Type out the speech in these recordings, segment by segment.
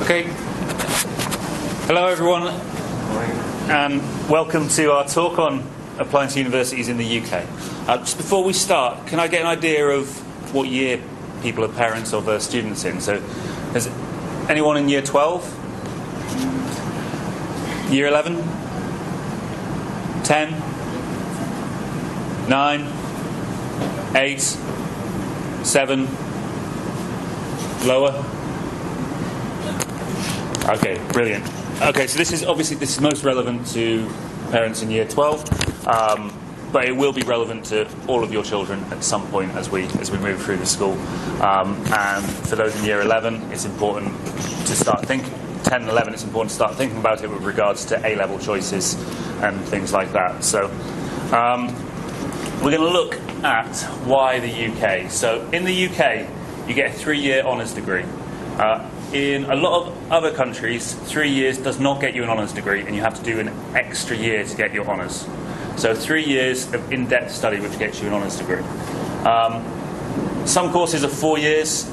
Okay. Hello, everyone, and welcome to our talk on applying to universities in the UK. Just before we start, can I get an idea of what year people are parents of students in? So, is anyone in year 12? Year 11? 10? 9? 8? 7? Lower? Okay, brilliant. Okay, so this is most relevant to parents in year 12, but it will be relevant to all of your children at some point as we move through the school. And for those in year 11, it's important to start thinking. 10 and 11, it's important to start thinking about it with regards to A-level choices and things like that. So we're going to look at why the UK. So in the UK, you get a 3-year honours degree. In a lot of other countries, 3 years does not get you an honours degree, and you have to do an extra year to get your honours. So 3 years of in-depth study which gets you an honours degree. Some courses are 4 years.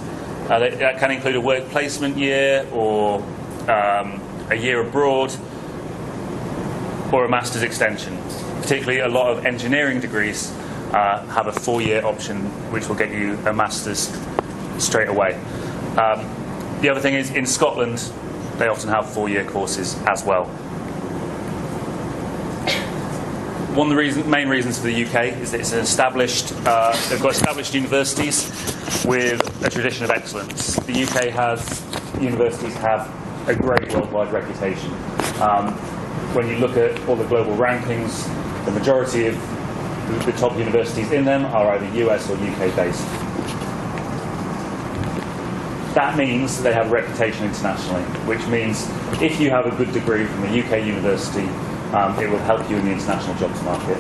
That can include a work placement year, or a year abroad, or a master's extension. Particularly a lot of engineering degrees have a 4-year option which will get you a master's straight away. The other thing is, in Scotland, they often have 4-year courses as well. One of the main reasons for the UK is that it's an established, they've got established universities with a tradition of excellence. The UK universities have a great worldwide reputation. When you look at all the global rankings, the majority of the top universities in them are either US or UK based. That means they have a reputation internationally, which means if you have a good degree from a UK university, it will help you in the international jobs market.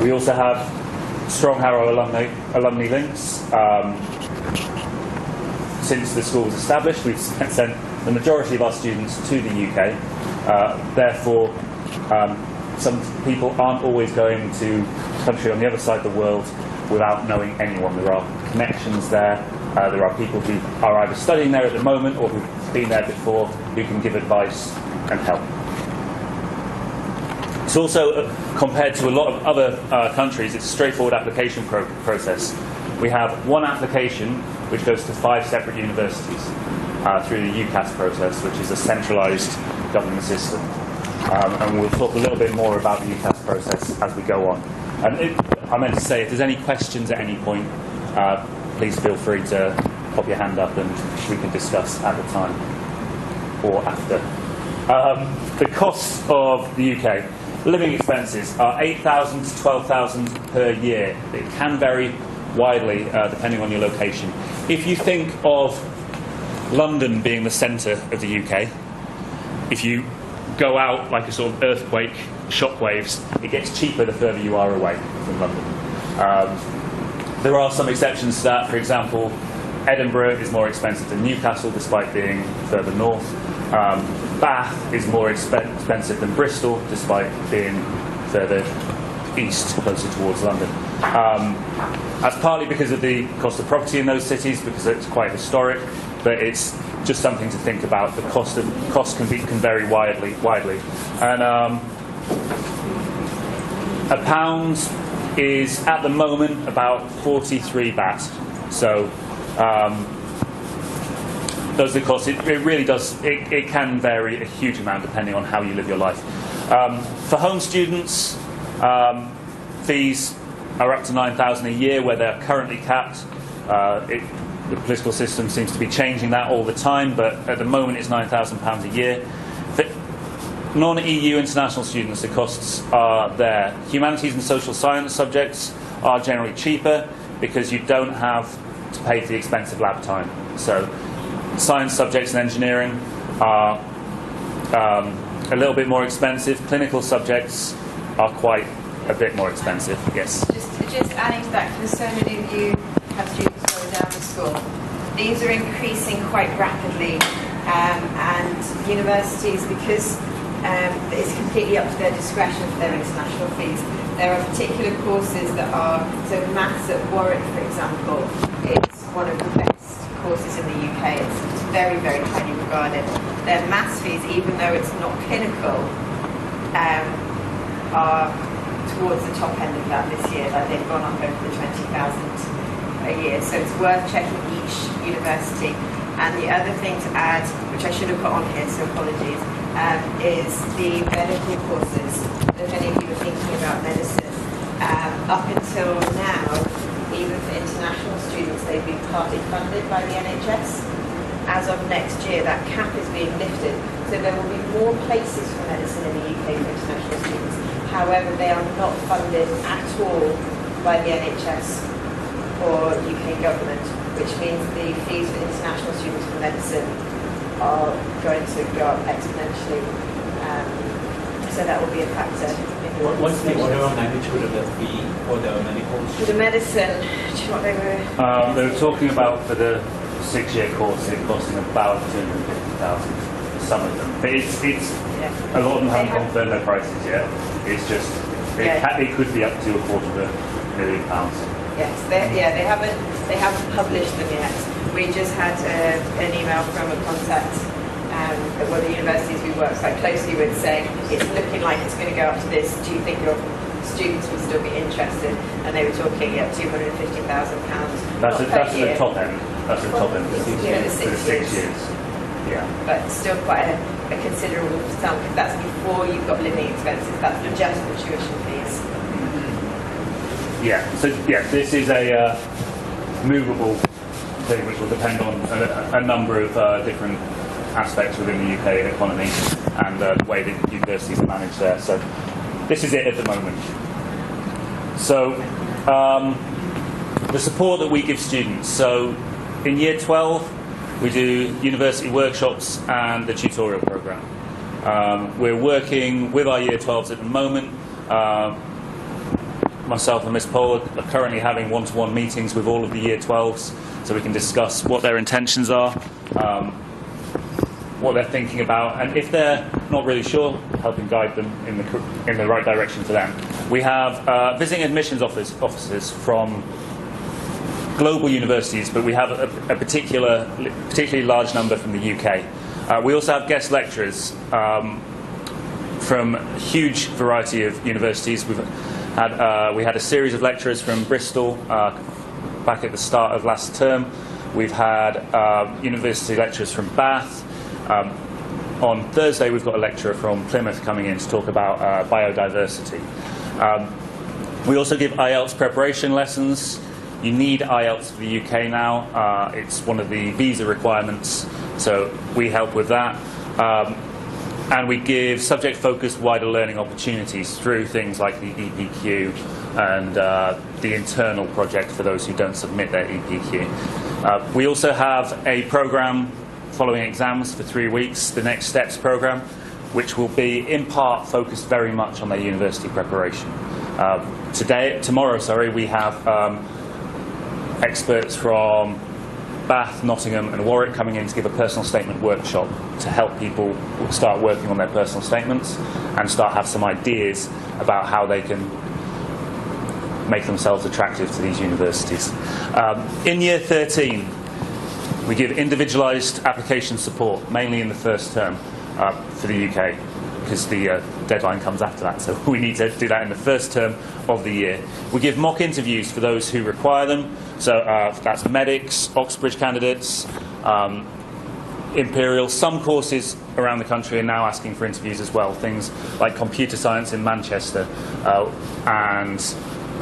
We also have strong Harrow alumni links. Since the school was established, we've sent the majority of our students to the UK. Therefore, some people aren't always going to a country on the other side of the world without knowing anyone. There are connections there. There are people who are either studying there at the moment or who've been there before who can give advice and help. It's also, compared to a lot of other countries, it's a straightforward application process. We have one application which goes to 5 separate universities through the UCAS process, which is a centralised government system. And we'll talk a little bit more about the UCAS process as we go on. And I meant to say, if there's any questions at any point, please feel free to pop your hand up and we can discuss at the time or after. The cost of the UK. Living expenses are £8,000 to £12,000 per year. It can vary widely depending on your location. If you think of London being the centre of the UK, if you go out like a sort of earthquake, shockwaves, it gets cheaper the further you are away from London. There are some exceptions to that. For example, Edinburgh is more expensive than Newcastle, despite being further north. Bath is more expensive than Bristol, despite being further east, closer towards London. That's partly because of the cost of property in those cities, because it's quite historic, but it's just something to think about. The cost can vary widely. And a pound is at the moment about 43 baht. So those are the costs. It really does. It can vary a huge amount depending on how you live your life. For home students, fees are up to £9,000 a year, where they're currently capped. The political system seems to be changing that all the time, but at the moment it's £9,000 a year. For non-EU international students, the costs are there. Humanities and social science subjects are generally cheaper because you don't have to pay for the expensive lab time. So science subjects and engineering are a little bit more expensive. Clinical subjects are quite a bit more expensive, yes. Just adding to that, because so many of you have students going down to school, these are increasing quite rapidly, and universities, because it's completely up to their discretion for their international fees. There are particular courses that are, so maths at Warwick, for example, it's one of the best courses in the UK. It's very, very highly regarded. Their maths fees, even though it's not clinical, are towards the top end of that this year. Like they've gone up over the 20,000 a year. So it's worth checking each university. And the other thing to add, which I should have put on here, so apologies, is the medical courses. If any of you were thinking about medicine, up until now, even for international students, they've been partly funded by the NHS. As of next year, that cap is being lifted, so there will be more places for medicine in the UK for international students. However, they are not funded at all by the NHS or UK government, which means the fees for international students for medicine are going to go up exponentially. So that will be a factor. What's the order of magnitude of the fee for the medical? For the medicine, do you know what they were talking about for the 6-year course, it costing about 250,000. Some of them, but it's a lot of them haven't confirmed their prices yet. It's just it could be up to £250,000. Yes, they haven't published them yet. We just had an email from a contact at one of the universities we work quite closely with saying it's looking like it's going to go up to this. Do you think your students will still be interested? And they were talking at £250,000. That's at the top end. That's the top end. For the 6 years. Yeah. But still quite a considerable sum because that's before you've got living expenses. That's just the tuition fees. Yeah. So this is a movable thing which will depend on a number of different aspects within the UK economy and the way that universities are managed there. So this is it at the moment. So the support that we give students. So in year 12, we do university workshops and the tutorial program. We're working with our year 12s at the moment. Myself and Miss Pohl are currently having one-to-one meetings with all of the year 12s so we can discuss what their intentions are, what they're thinking about, and if they're not really sure, helping guide them in the right direction for them. We have visiting admissions officers from global universities, but we have a particularly large number from the UK. We also have guest lecturers from a huge variety of universities. We had a series of lecturers from Bristol back at the start of last term. We've had university lecturers from Bath. On Thursday, we've got a lecturer from Plymouth coming in to talk about biodiversity. We also give IELTS preparation lessons. You need IELTS for the UK now. It's one of the visa requirements, so we help with that. And we give subject-focused wider learning opportunities through things like the EPQ and the internal project for those who don't submit their EPQ. We also have a program following exams for 3 weeks, the Next Steps program, which will be in part focused very much on their university preparation. Tomorrow, we have experts from Bath, Nottingham and Warwick coming in to give a personal statement workshop to help people start working on their personal statements and start have some ideas about how they can make themselves attractive to these universities. In year 13, we give individualised application support, mainly in the first term for the UK, because the deadline comes after that, so we need to do that in the first term of the year. We give mock interviews for those who require them, so that's medics, Oxbridge candidates, Imperial. Some courses around the country are now asking for interviews as well, things like computer science in Manchester and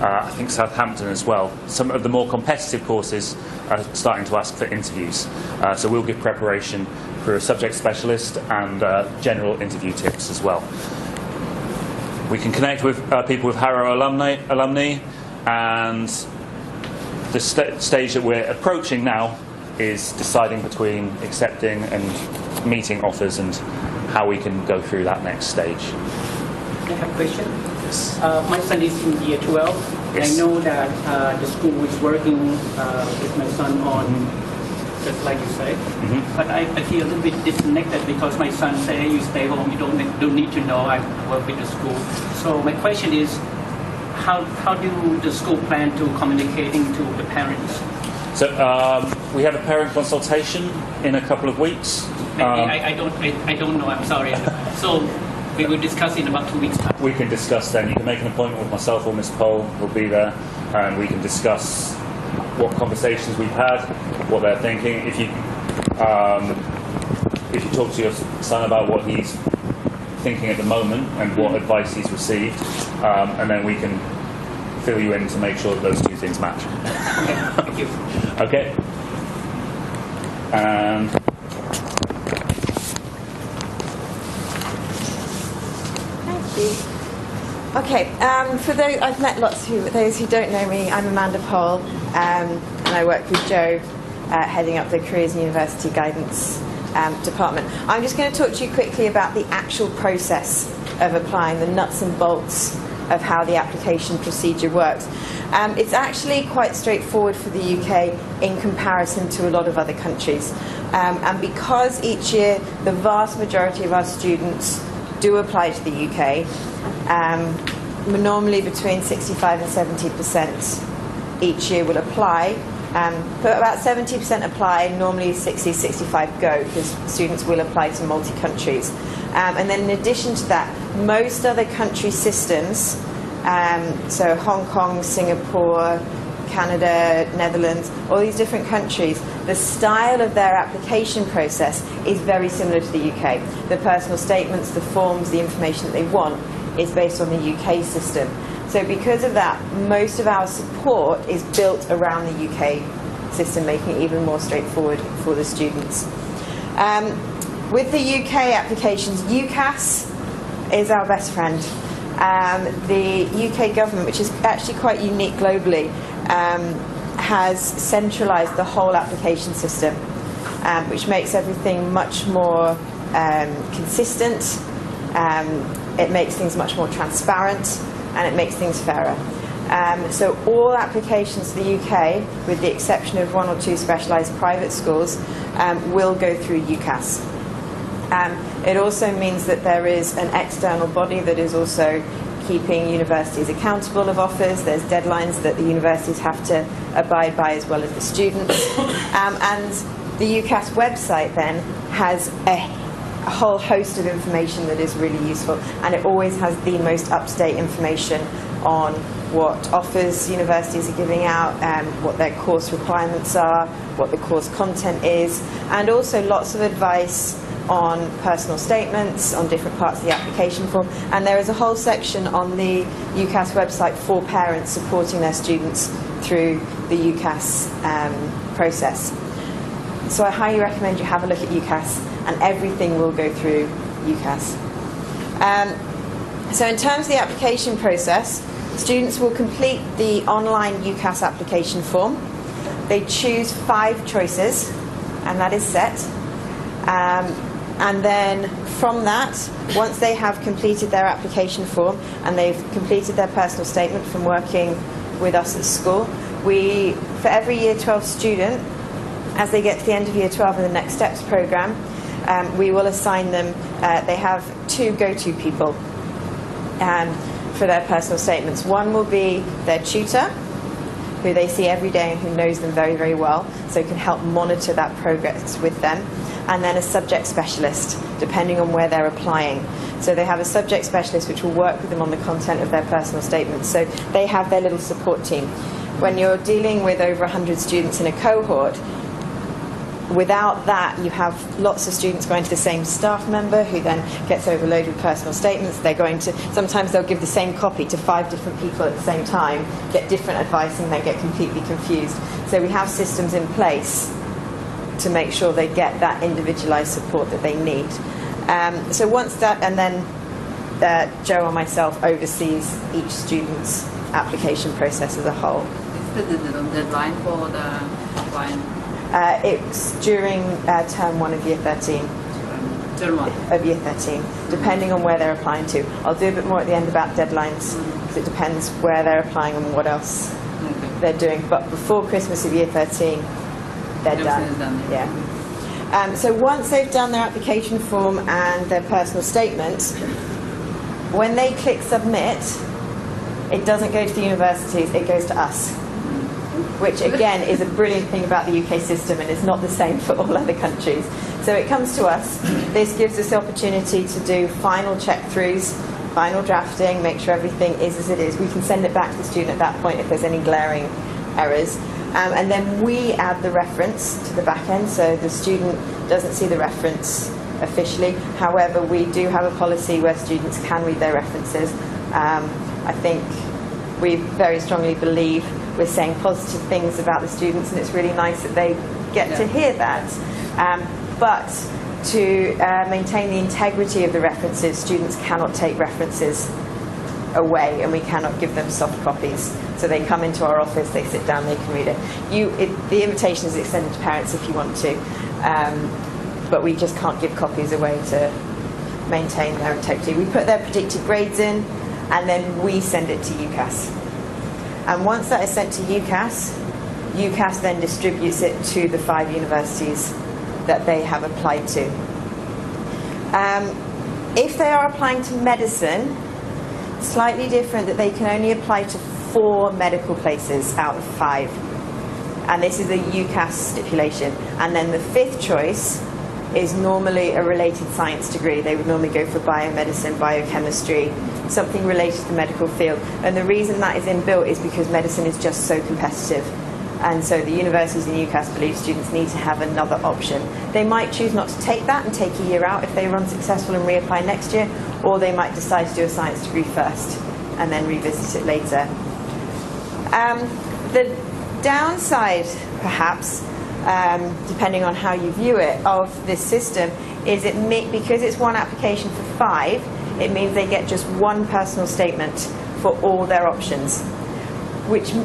I think Southampton as well. Some of the more competitive courses are starting to ask for interviews, so we'll give preparation for a subject specialist and general interview tips as well. We can connect with people with Harrow alumni, and the stage that we're approaching now is deciding between accepting and meeting offers and how we can go through that next stage. I have a question. Yes. My son is in year 12. Yes. I know that the school is working with my son on, just like you said, but I feel a little bit disconnected because my son say, you stay home, you don't need to know I work with the school. So my question is, how do the school plan to communicating to the parents? So we have a parent consultation in a couple of weeks. I don't know. I'm sorry. So we will discuss in about 2 weeks' time. We can discuss then. You can make an appointment with myself or Miss Pohl. We'll be there, and we can discuss what conversations we've had, what they're thinking. If you talk to your son about what he's thinking at the moment and what advice he's received, and then we can fill you in to make sure that those two things match. Thank you. Okay. And Thank you. Okay, for those, I've met those who don't know me, I'm Amanda Pohl, and I work with Joe, heading up the Careers and University Guidance Department. I'm just going to talk to you quickly about the actual process of applying, the nuts and bolts of how the application procedure works. It's actually quite straightforward for the UK in comparison to a lot of other countries. And because each year the vast majority of our students do apply to the UK, normally between 65 and 70% each year will apply. But about 70% apply, normally 60-65 go, because students will apply to multi-countries. And then in addition to that, most other country systems, so Hong Kong, Singapore, Canada, Netherlands, all these different countries, the style of their application process is very similar to the UK. The personal statements, the forms, the information that they want is based on the UK system. So because of that, most of our support is built around the UK system, making it even more straightforward for the students. With the UK applications, UCAS is our best friend. The UK government, which is actually quite unique globally, has centralised the whole application system, which makes everything much more consistent. It makes things much more transparent, and it makes things fairer. So all applications to the UK, with the exception of 1 or 2 specialised private schools, will go through UCAS. It also means that there is an external body that is also keeping universities accountable of offers. There's deadlines that the universities have to abide by, as well as the students. And the UCAS website then has a whole host of information that is really useful, and it always has the most up-to-date information on what offers universities are giving out, what their course requirements are, what the course content is, and also lots of advice on personal statements, on different parts of the application form. And there is a whole section on the UCAS website for parents supporting their students through the UCAS process. So I highly recommend you have a look at UCAS, and everything will go through UCAS. So in terms of the application process, students will complete the online UCAS application form. They choose 5 choices, and that is set. And then from that, once they have completed their application form and they've completed their personal statement from working with us at school, for every Year 12 student, as they get to the end of Year 12 in the Next Steps programme, we will assign them, they have 2 go-to people for their personal statements. One will be their tutor, who they see every day and who knows them very, very well, so can help monitor that progress with them. And then a subject specialist, depending on where they're applying. So they have a subject specialist which will work with them on the content of their personal statements. So they have their little support team. When you're dealing with over 100 students in a cohort, without that, you have lots of students going to the same staff member who then gets overloaded with personal statements. Sometimes they'll give the same copy to 5 different people at the same time, get different advice, and then get completely confused. So we have systems in place to make sure they get that individualised support that they need. So once that, and then Joe or myself oversees each student's application process as a whole. Is the deadline for the applying? It's during term 1 of Year 13. Term 1? Of Year 13, depending on where they're applying to. I'll do a bit more at the end about deadlines, because it depends where they're applying and what else they're doing. But before Christmas of Year 13, they're done. Yeah. So once they've done their application form and their personal statement, when they click submit, it doesn't go to the universities, it goes to us. which again is a brilliant thing about the UK system and is not the same for all other countries. So it comes to us. This gives us the opportunity to do final check-throughs, final drafting, make sure everything is as it is. We can send it back to the student at that point if there's any glaring errors. And then we add the reference to the back end, so the student doesn't see the reference officially. However, we do have a policy where students can read their references. I think we very strongly believe we're saying positive things about the students, and it's really nice that they get to hear that. But to maintain the integrity of the references, students cannot take references away, and we cannot give them soft copies. So they come into our office, they sit down, they can read it. The invitation is extended to parents if you want to, but we just can't give copies away to maintain their integrity. We put their predicted grades in, and then we send it to UCAS. And once that is sent to UCAS, UCAS then distributes it to the 5 universities that they have applied to. If they are applying to medicine, slightly different, that they can only apply to 4 medical places out of 5. And this is a UCAS stipulation. And then the 5th choice is normally a related science degree. They would normally go for biomedicine, biochemistry, something related to the medical field. And the reason that is inbuilt is because medicine is just so competitive. And so the universities in UCAS believe students need to have another option. They might choose not to take that and take a year out if they were unsuccessful and reapply next year, or they might decide to do a science degree first and then revisit it later. The downside, perhaps, depending on how you view it, of this system is because it's one application for 5, it means they get just one personal statement for all their options.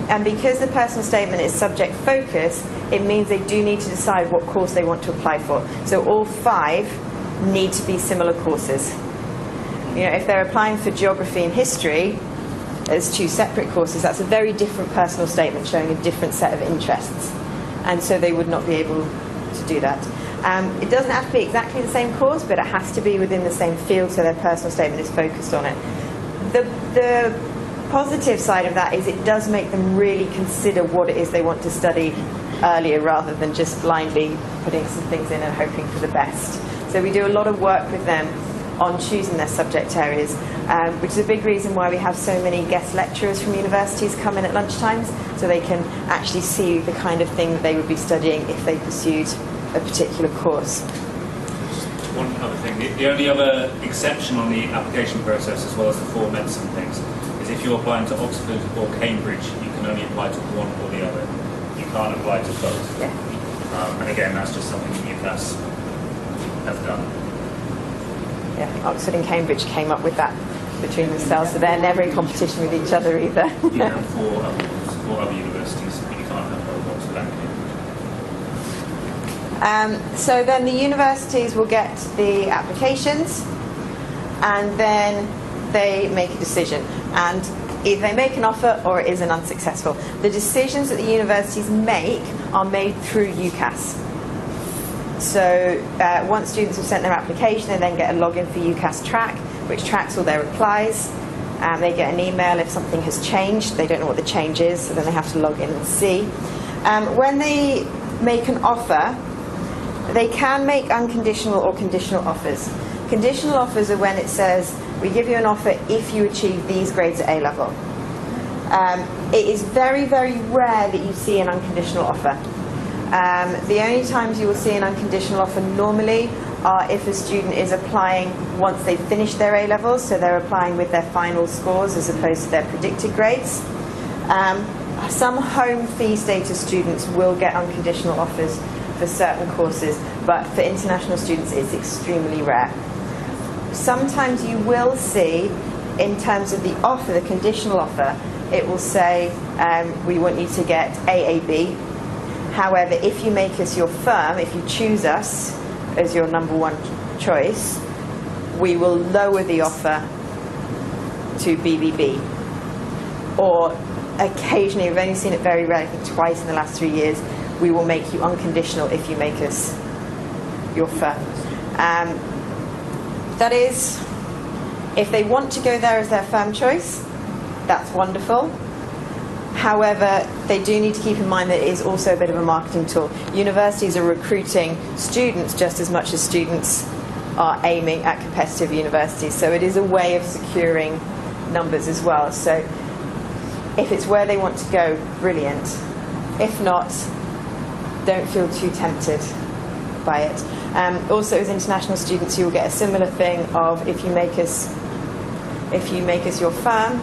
And because the personal statement is subject focused, it means they do need to decide what course they want to apply for. So all 5 need to be similar courses. You know, if they're applying for geography and history as 2 separate courses, that's a very different personal statement showing a different set of interests. And so they would not be able to do that. It doesn't have to be exactly the same course, but it has to be within the same field, so their personal statement is focused on it. The positive side of that is it does make them really consider what it is they want to study earlier, rather than just blindly putting some things in and hoping for the best. So we do a lot of work with them on choosing their subject areas, which is a big reason why we have so many guest lecturers from universities come in at lunchtimes, so they can actually see the kind of thing that they would be studying if they pursued a particular course. One other thing, the only other exception on the application process, as well as the 4 medicine things, is if you're applying to Oxford or Cambridge, you can only apply to one or the other. You can't apply to both. Yeah. And again, that's just something that UCAS have done. Yeah, Oxford and Cambridge came up with that between themselves, so they're never in competition with each other either. You can have 4 other universities, but you can't have both Oxford and Cambridge. So then the universities will get the applications, and then they make a decision. And either they make an offer or it is an unsuccessful. The decisions that the universities make are made through UCAS. So once students have sent their application, they then get a login for UCAS Track, which tracks all their replies. They get an email if something has changed. They don't know what the change is, so then they have to log in and see. When they make an offer, they can make unconditional or conditional offers. Conditional offers are when it says, we give you an offer if you achieve these grades at A-level. It is very, very rare that you see an unconditional offer. The only times you will see an unconditional offer normally are if a student is applying once they've finished their A-levels, so they're applying with their final scores as opposed to their predicted grades. Some home fee status students will get unconditional offers for certain courses, but for international students it's extremely rare. Sometimes you will see, in terms of the offer, the conditional offer, it will say, we want you to get AAB. However, if you make us your firm, if you choose us as your number 1 choice, we will lower the offer to BBB. Or occasionally, we've only seen it very rarely, I think twice in the last 3 years, we will make you unconditional if you make us your firm. That is, if they want to go there as their firm choice, that's wonderful. However, they do need to keep in mind that it is also a bit of a marketing tool. Universities are recruiting students just as much as students are aiming at competitive universities. So it is a way of securing numbers as well. So if it's where they want to go, brilliant. If not, don't feel too tempted by it. Also, as international students, you will get a similar thing of if you make us your firm,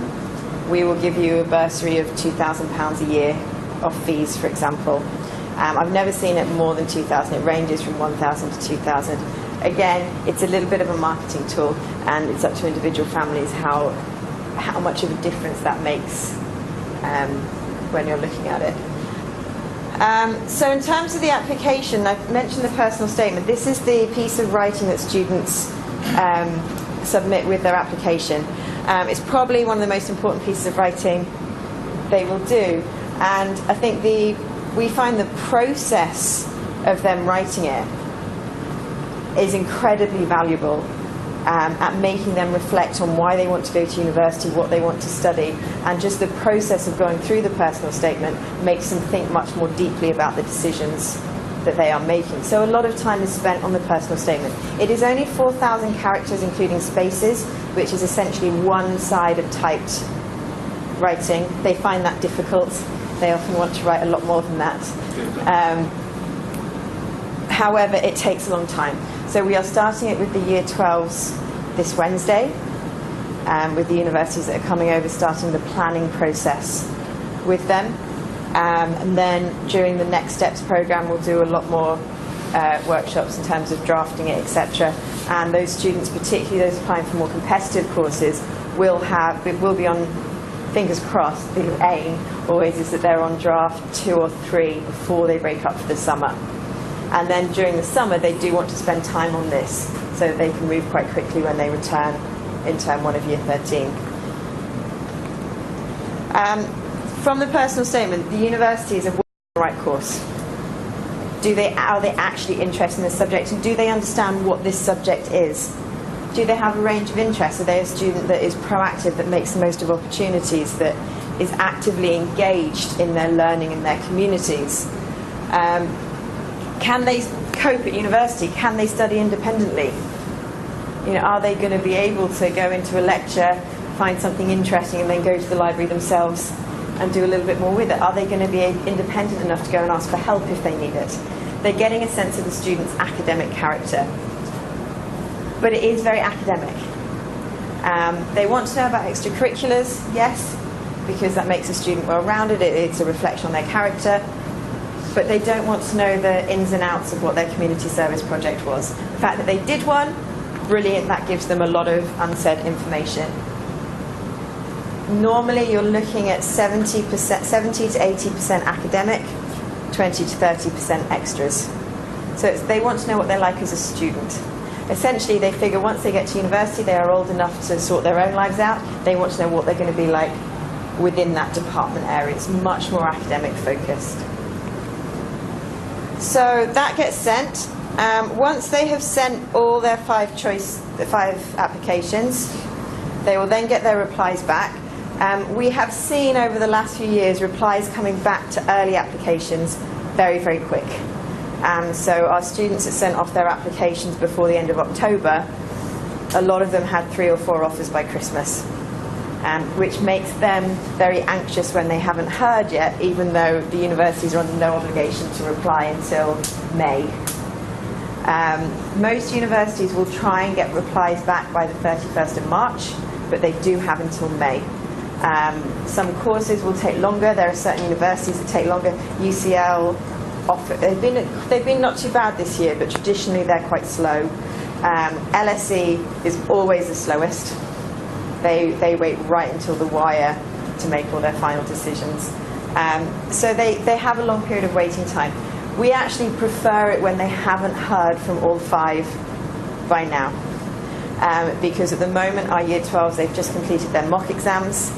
we will give you a bursary of £2,000 a year of fees, for example. I've never seen it more than 2,000. It ranges from 1,000 to 2,000. Again, it's a little bit of a marketing tool, and it's up to individual families how much of a difference that makes when you're looking at it. So in terms of the application, I've mentioned the personal statement. This is the piece of writing that students submit with their application. It's probably one of the most important pieces of writing they will do. And I think we find the process of them writing it is incredibly valuable at making them reflect on why they want to go to university, what they want to study, and just the process of going through the personal statement makes them think much more deeply about the decisions that they are making. So a lot of time is spent on the personal statement. It is only 4,000 characters, including spaces, which is essentially one side of typed writing. They find that difficult. They often want to write a lot more than that. However, it takes a long time. So we are starting it with the Year 12s this Wednesday, with the universities that are coming over, starting the planning process with them. And then during the Next Steps program, we'll do a lot more workshops in terms of drafting it, etc. And those students, particularly those applying for more competitive courses, will be on, fingers crossed, the aim always is that they're on draft 2 or 3 before they break up for the summer. And then during the summer, they do want to spend time on this so that they can move quite quickly when they return in term 1 of Year 13. From the personal statement, the universities are the right course. Are they actually interested in this subject, and do they understand what this subject is? Do they have a range of interests? Are they a student that is proactive, that makes the most of opportunities, that is actively engaged in their learning in their communities? Can they cope at university? Can they study independently? Are they going to be able to go into a lecture, find something interesting, and then go to the library themselves and do a little bit more with it? Are they going to be independent enough to go and ask for help if they need it? They're getting a sense of the student's academic character. But it is very academic. They want to know about extracurriculars, yes, because that makes a student well-rounded. It's a reflection on their character. But they don't want to know the ins and outs of what their community service project was. The fact that they did one, brilliant, that gives them a lot of unsaid information. Normally you're looking at 70 to 80% academic, 20 to 30% extras. So they want to know what they're like as a student. Essentially, they figure once they get to university, they are old enough to sort their own lives out. They want to know what they're going to be like within that department area. It's much more academic focused. So that gets sent. Once they have sent all their 5 applications, they will then get their replies back. We have seen over the last few years replies coming back to early applications very, very quick. So our students that sent off their applications before the end of October, a lot of them had 3 or 4 offers by Christmas, which makes them very anxious when they haven't heard yet, even though the universities are under no obligation to reply until May. Most universities will try and get replies back by the 31st of March, but they do have until May. Some courses will take longer. There are certain universities that take longer. UCL, they've been not too bad this year, but traditionally they're quite slow. LSE is always the slowest. They wait right until the wire to make all their final decisions. So they have a long period of waiting time. We actually prefer it when they haven't heard from all 5 by now. Because at the moment our Year 12s, they've just completed their mock exams.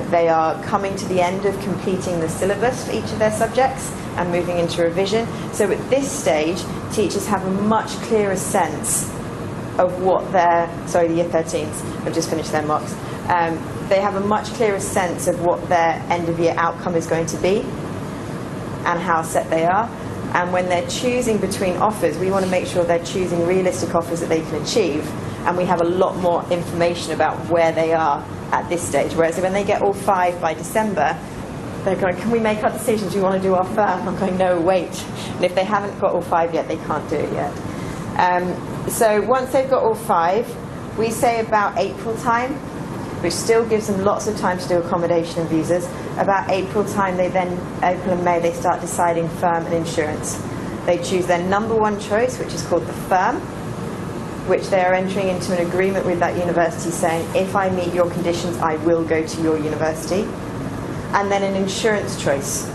They are coming to the end of completing the syllabus for each of their subjects and moving into revision. So at this stage, teachers have a much clearer sense of what the Year 13s have just finished their mocks, they have a much clearer sense of what their end-of-year outcome is going to be and how set they are. And when they're choosing between offers, we want to make sure they're choosing realistic offers that they can achieve, and we have a lot more information about where they are at this stage. Whereas when they get all 5 by December, they're going, can we make our decisions? Do you want to do our firm? I'm going, no, wait. And if they haven't got all 5 yet, they can't do it yet. So once they've got all 5, we say about April time, which still gives them lots of time to do accommodation and visas. About April time, April and May, they start deciding firm and insurance. They choose their number 1 choice, which is called the firm, which they are entering into an agreement with that university saying, if I meet your conditions, I will go to your university. And then an insurance choice,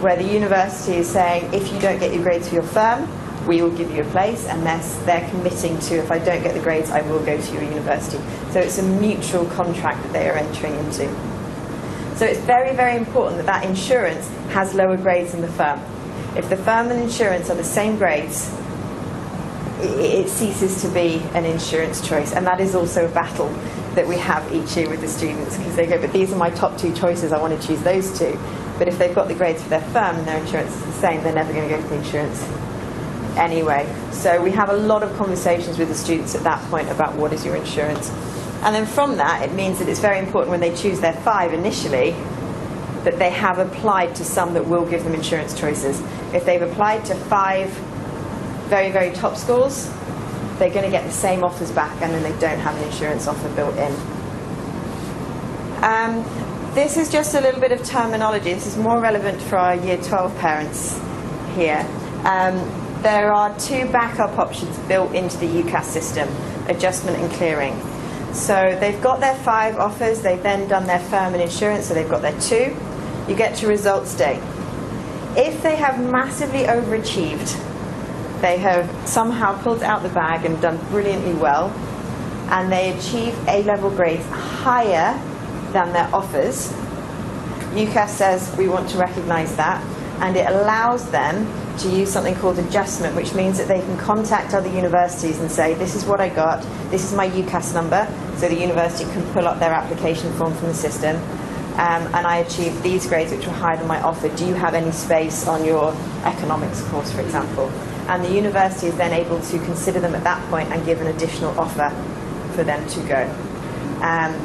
where the university is saying, if you don't get your grades for your firm, we will give you a place, and they're committing to, if I don't get the grades, I will go to your university. So it's a mutual contract that they are entering into. So it's very, very important that that insurance has lower grades than the firm. If the firm and insurance are the same grades, it ceases to be an insurance choice. And that is also a battle that we have each year with the students, because they go, but these are my top 2 choices, I want to choose those 2. But if they've got the grades for their firm and their insurance is the same, they're never going to go for the insurance anyway. So we have a lot of conversations with the students at that point about what is your insurance. And then from that, it means that it's very important when they choose their 5 initially that they have applied to some that will give them insurance choices. If they've applied to 5 very, very top schools, they're going to get the same offers back, and then they don't have an insurance offer built in. This is just a little bit of terminology. This is more relevant for our Year 12 parents here. There are 2 backup options built into the UCAS system, adjustment and clearing. So they've got their 5 offers, they've then done their firm and insurance, so they've got their 2. You get to results day. If they have massively overachieved, they have somehow pulled out the bag and done brilliantly well, and they achieve A-level grades higher than their offers, UCAS says we want to recognise that, and it allows them to use something called adjustment, which means that they can contact other universities and say, this is what I got, this is my UCAS number, so the university can pull up their application form from the system, and I achieved these grades which were higher than my offer. Do you have any space on your economics course, for example? And the university is then able to consider them at that point and give an additional offer for them to go.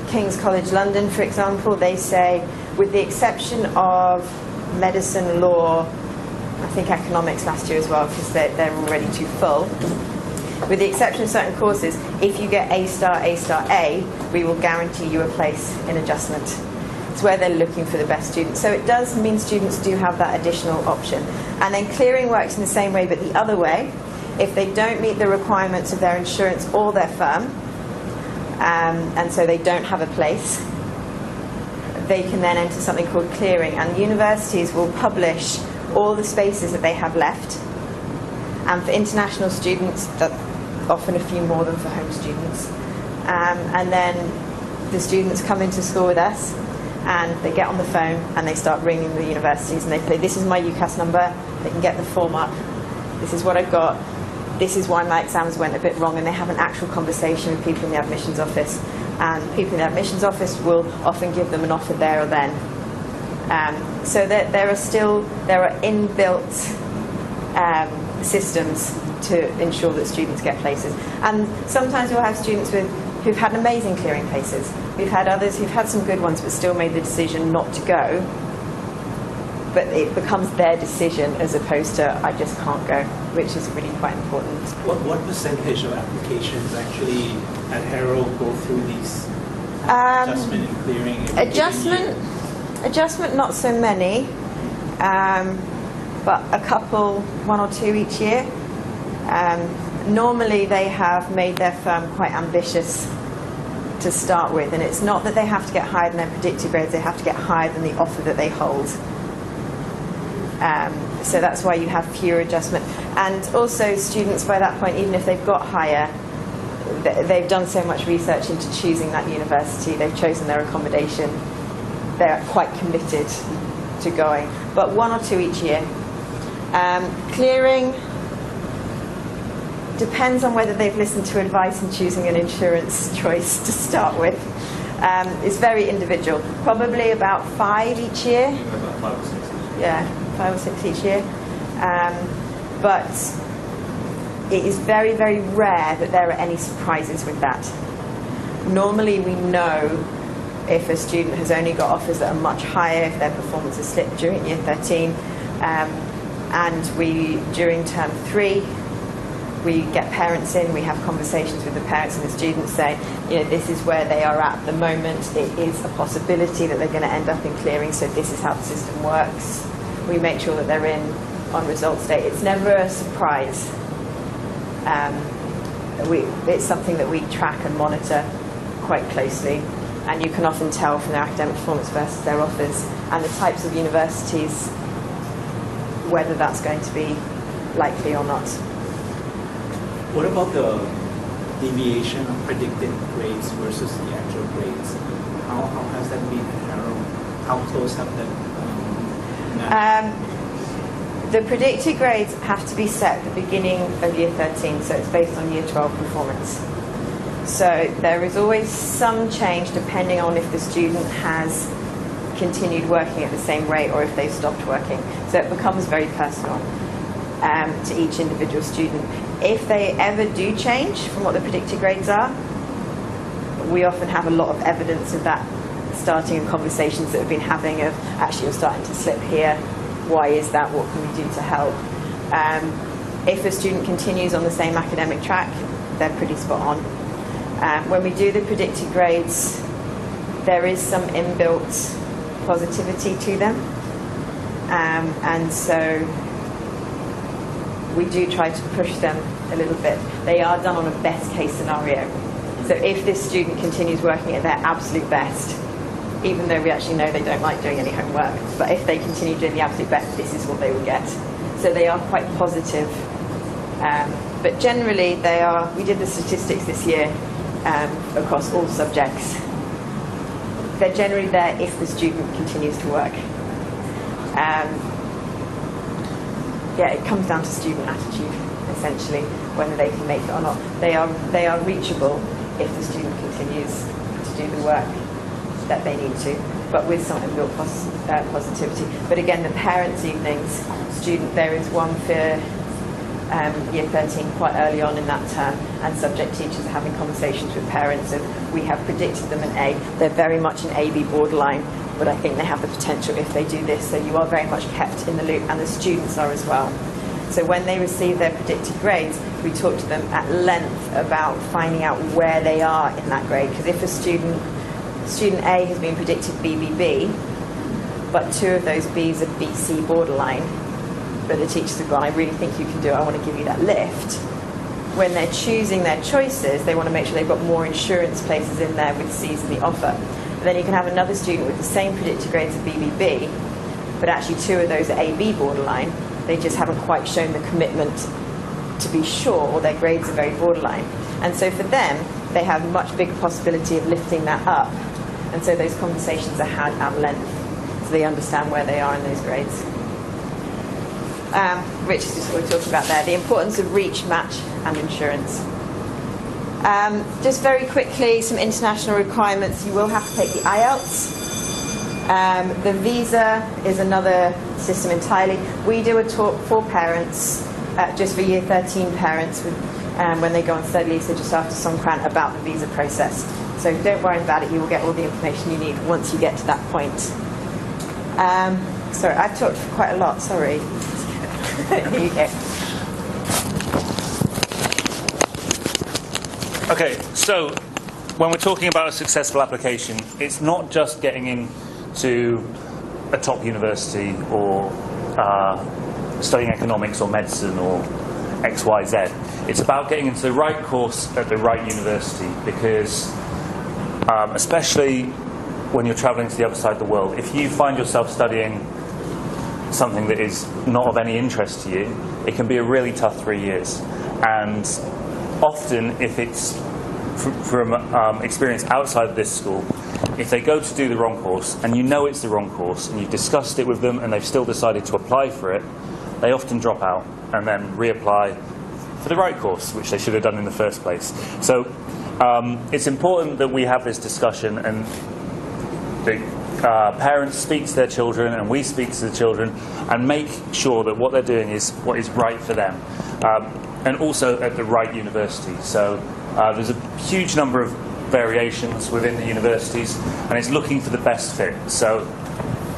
King's College London, for example, they say, with the exception of medicine, law, I think economics last year as well, because they're already too full. With the exception of certain courses, if you get A star, A star, A, we will guarantee you a place in adjustment. It's where they're looking for the best students. So it does mean students do have that additional option. And then clearing works in the same way, but the other way. If they don't meet the requirements of their insurance or their firm, and so they don't have a place, they can then enter something called clearing. And universities will publish all the spaces that they have left. And for international students, that's often a few more than for home students. And then the students come into school with us, and they get on the phone and they start ringing the universities, and they say, this is my UCAS number, they can get the form up, this is what I've got, this is why my exams went a bit wrong, and they have an actual conversation with people in the admissions office. And people in the admissions office will often give them an offer there or then. So there are inbuilt systems to ensure that students get places. And sometimes we'll have students who've had amazing clearing places. We've had others who've had some good ones but still made the decision not to go. But it becomes their decision as opposed to, I just can't go, which is really quite important. What percentage of applications actually at Harrow go through these adjustment and clearing? Adjustment, not so many, but a couple, 1 or 2 each year. Normally they have made their firm quite ambitious to start with, and it's not that they have to get higher than their predicted grades, they have to get higher than the offer that they hold. So that's why you have fewer adjustment. And also students by that point, even if they've got higher, they've done so much research into choosing that university, they've chosen their accommodation, they're quite committed to going. But 1 or 2 each year. Clearing depends on whether they've listened to advice in choosing an insurance choice to start with. It's very individual. Probably about 5 each year. About 5 or 6 each year. Yeah, 5 or 6 each year. But it is very, very rare that there are any surprises with that. Normally we know if a student has only got offers that are much higher, if their performance has slipped during year 13, and we, during term 3, we get parents in, we have conversations with the parents and the students saying, you know, this is where they are at the moment, it is a possibility that they're going to end up in clearing, so this is how the system works. We make sure that they're in on results day. It's never a surprise. It's something that we track and monitor quite closely, and you can often tell from their academic performance versus their offers and the types of universities whether that's going to be likely or not. What about the deviation of predicted grades versus the actual grades? How has that been narrowed? How close have that The predicted grades have to be set at the beginning of year 13, so it's based on year 12 performance. So there is always some change depending on if the student has continued working at the same rate or if they've stopped working. So it becomes very personal to each individual student. If they ever do change from what the predicted grades are, we often have a lot of evidence of that, starting in conversations that we've been having of, actually you're starting to slip here, why is that, what can we do to help? If a student continues on the same academic track, they're pretty spot on. When we do the predicted grades, there is some inbuilt positivity to them, and so we do try to push them a little bit. They are done on a best case scenario. So if this student continues working at their absolute best, even though we actually know they don't like doing any homework, but if they continue doing the absolute best, this is what they will get. So they are quite positive. But generally they are, we did the statistics this year across all subjects. They're generally there if the student continues to work. Yeah, it comes down to student attitude, essentially, whether they can make it or not. They are reachable if the student continues to do the work that they need to, but with some inbuilt positivity. But again, the parents' evenings, there is one for year 13 quite early on in that term, and subject teachers are having conversations with parents of, we have predicted them an A. They're very much an AB borderline, but I think they have the potential if they do this. So you are very much kept in the loop, and the students are as well. So when they receive their predicted grades, we talk to them at length about finding out where they are in that grade. Because if a student A has been predicted BBB, but 2 of those Bs are BC borderline, but the teachers have gone, I really think you can do it, I want to give you that lift. When they're choosing their choices, they want to make sure they've got more insurance places in there with Cs in the offer. But then you can have another student with the same predicted grades of BBB, but actually 2 of those are AB borderline. They just haven't quite shown the commitment to be sure, or their grades are very borderline. And so for them, they have a much bigger possibility of lifting that up. And so those conversations are had at length, so they understand where they are in those grades. Which is just what we're talking about there, the importance of reach, match, and insurance. Just very quickly, some international requirements. You will have to take the IELTS. The visa is another system entirely. We do a talk for parents, just for year 13 parents, when they go on study leave, so just after Songkran, about the visa process. So don't worry about it, you will get all the information you need once you get to that point. Sorry, I've talked quite a lot, sorry. Here you go. Okay, so when we're talking about a successful application, it's not just getting into a top university or studying economics or medicine or XYZ. It's about getting into the right course at the right university, because especially when you're traveling to the other side of the world, if you find yourself studying something that is not of any interest to you, it can be a really tough 3 years. And often, if it's from experience outside of this school, if they go to do the wrong course, and you know it's the wrong course, and you've discussed it with them, and they've still decided to apply for it, they often drop out and then reapply for the right course, which they should have done in the first place. So it's important that we have this discussion and the parents speak to their children and we speak to the children and make sure that what they're doing is what is right for them, and also at the right university. So there's a huge number of variations within the universities, and it's looking for the best fit. So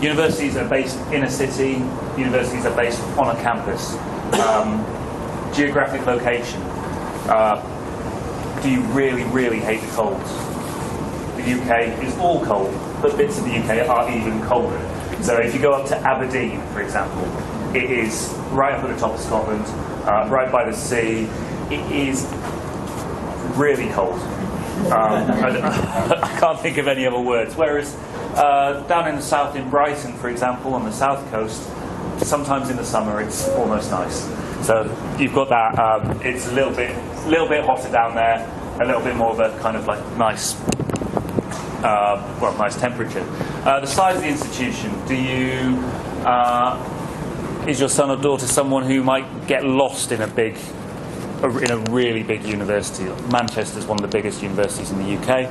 universities are based in a city, universities are based on a campus. Geographic location. Do you really, really hate the cold? The UK is all cold, but bits of the UK are even colder. So if you go up to Aberdeen, for example, it is right up at the top of Scotland, right by the sea. It is really cold. I can't think of any other words. Whereas down in the south, in Brighton, for example, on the south coast, sometimes in the summer it's almost nice. So you've got that. It's a little bit hotter down there, a little bit more of a kind of like nice, nice temperature. The size of the institution. Is your son or daughter someone who might get lost in a really big university? Manchester's one of the biggest universities in the UK.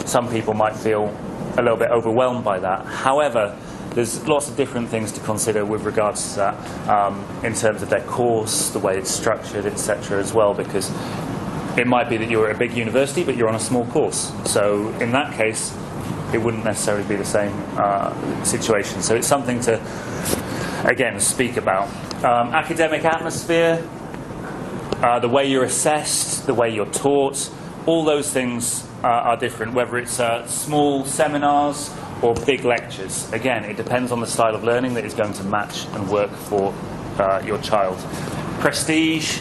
Some people might feel a little bit overwhelmed by that. However, there's lots of different things to consider with regards to that, in terms of their course, the way it's structured, etc. as well, because it might be that you're at a big university but you're on a small course. So in that case, it wouldn't necessarily be the same situation. So it's something to, again, speak about. Academic atmosphere, the way you're assessed, the way you're taught, all those things are different, whether it's small seminars or big lectures. Again, it depends on the style of learning that is going to match and work for your child. Prestige.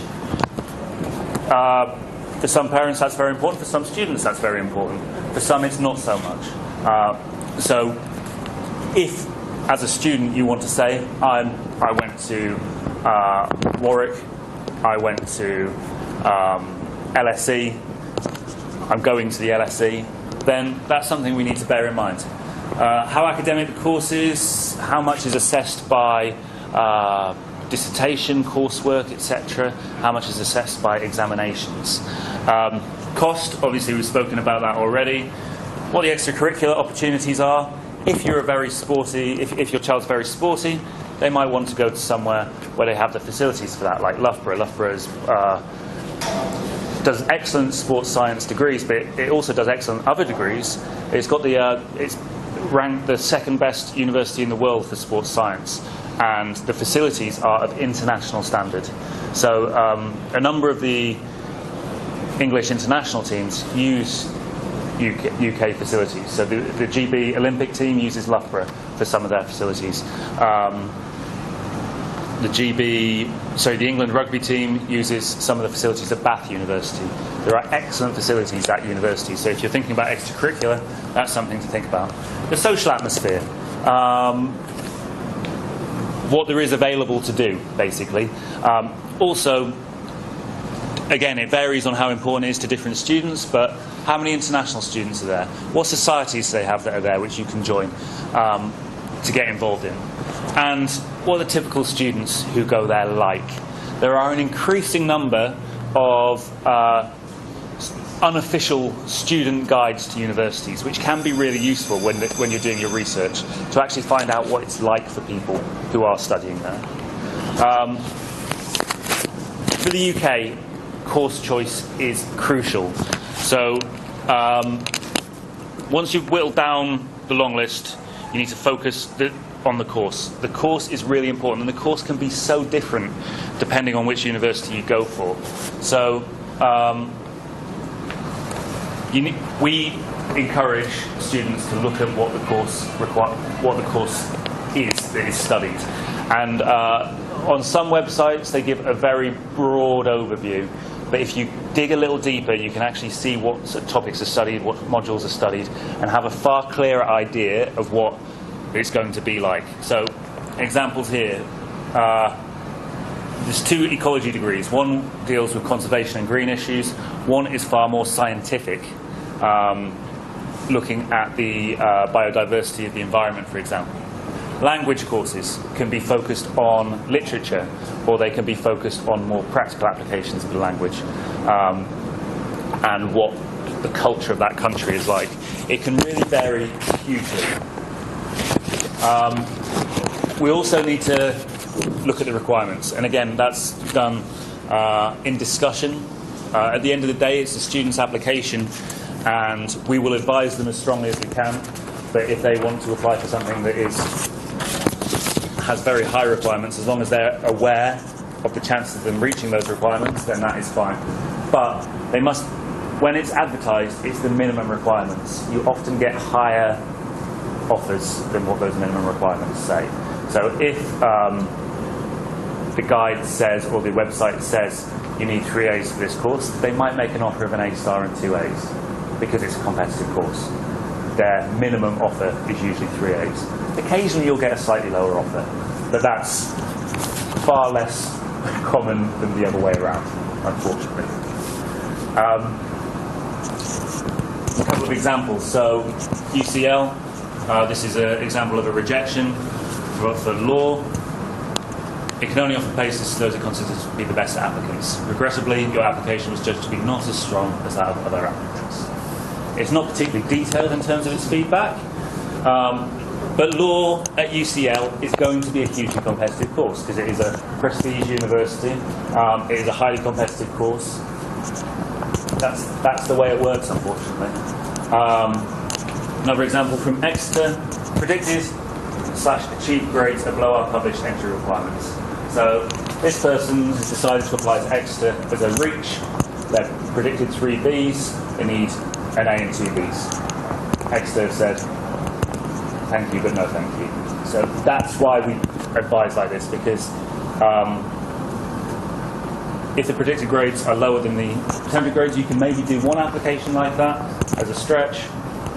For some parents that's very important, for some students that's very important. For some it's not so much. So if, as a student, you want to say, I went to Warwick, I went to LSE, I'm going to the LSE, then that's something we need to bear in mind. How academic the course is, how much is assessed by dissertation, coursework, etc., how much is assessed by examinations. Cost, obviously we've spoken about that already. What the extracurricular opportunities are. If you're a very sporty, if your child's very sporty, they might want to go to somewhere where they have the facilities for that, like Loughborough. Loughborough does excellent sports science degrees, but it also does excellent other degrees. It's got it's ranked the second best university in the world for sports science, and the facilities are of international standard. So a number of the English international teams use UK facilities. So the GB Olympic team uses Loughborough for some of their facilities. The England rugby team uses some of the facilities at Bath University. There are excellent facilities at university. So if you're thinking about extracurricular, that's something to think about. The social atmosphere. What there is available to do, basically. Also, again, it varies on how important it is to different students, but how many international students are there? What societies do they have that are there which you can join to get involved in? And what are the typical students who go there like? There are an increasing number of unofficial student guides to universities, which can be really useful when you're doing your research, to actually find out what it's like for people who are studying there. For the UK, course choice is crucial. So once you've whittled down the long list, you need to focus on the course. The course is really important, and the course can be so different depending on which university you go for. So we encourage students to look at what the course is that is studied, and on some websites they give a very broad overview. But if you dig a little deeper, you can actually see what topics are studied, what modules are studied, and have a far clearer idea of what it's going to be like. So, examples here. There's 2 ecology degrees. One deals with conservation and green issues. One is far more scientific, looking at the biodiversity of the environment, for example. Language courses can be focused on literature, or they can be focused on more practical applications of the language. and what the culture of that country is like. It can really vary hugely. We also need to look at the requirements, and again, that's done in discussion. At the end of the day, it's the student's application, and we will advise them as strongly as we can. But if they want to apply for something that has very high requirements, as long as they're aware of the chances of them reaching those requirements, then that is fine. But they must, when it's advertised, it's the minimum requirements. You often get higher offers than what those minimum requirements say. So if the guide says, or the website says, you need 3 A's for this course, they might make an offer of an A star and 2 A's because it's a competitive course. Their minimum offer is usually 3 A's. Occasionally you'll get a slightly lower offer, but that's far less common than the other way around, unfortunately. A couple of examples. So UCL, this is an example of a rejection for law. It can only offer places to those who considered to be the best applicants. Regrettably, your application was judged to be not as strong as that of other applicants. It's not particularly detailed in terms of its feedback, but law at UCL is going to be a hugely competitive course because it is a prestige university. It is a highly competitive course. That's the way it works, unfortunately. Another example from Exeter: predicted/achieved grades are below our published entry requirements. So this person has decided to apply to Exeter as a reach. They've predicted 3 Bs. They need an A and 2 Bs. Exeter have said, thank you, but no thank you. So that's why we advise like this, because if the predicted grades are lower than the attempted grades, you can maybe do one application like that as a stretch,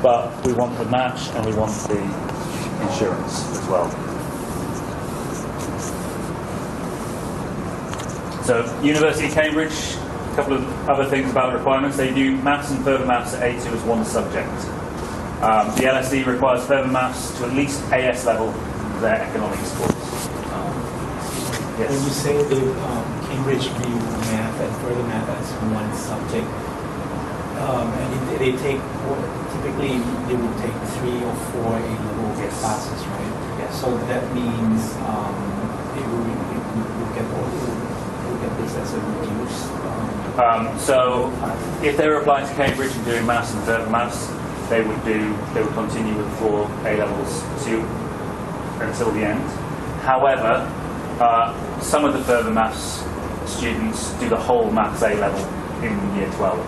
but we want the match and we want the insurance as well. So University of Cambridge, a couple of other things about the requirements. They do maths and further maths at A2 as one subject. The LSE requires further maths to at least AS level for their economics course. Yes. When you say Cambridge view math and further math as one subject, and they take, typically they would take 3 or 4 A-level classes, right? Yes. So that means they will get this as a reduced. So if they were applying to Cambridge and doing maths and further maths, they would continue with 4 A-levels until the end. However, some of the further maths students do the whole maths A-level in year 12.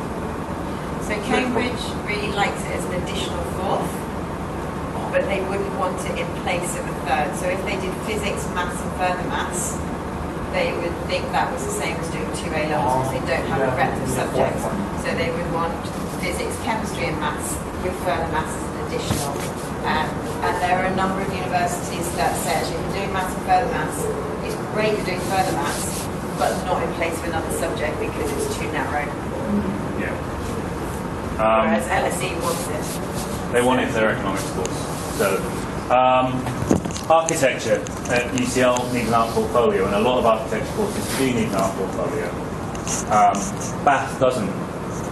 So Cambridge really likes it as an additional 4th, but they wouldn't want it in place of a 3rd. So if they did physics, maths and further maths, they would think that was the same as doing 2 A-levels because they don't have a breadth of subjects. So they would want physics, chemistry and maths with further maths as an additional. And there are a number of universities that say actually if you're doing maths and further maths, it's great you're doing further maths, but not in place of another subject because it's too narrow. Yeah. Whereas LSE wants it. They want it for their economics course. So, architecture at UCL needs an art portfolio, and a lot of architecture courses do need an art portfolio. Bath doesn't,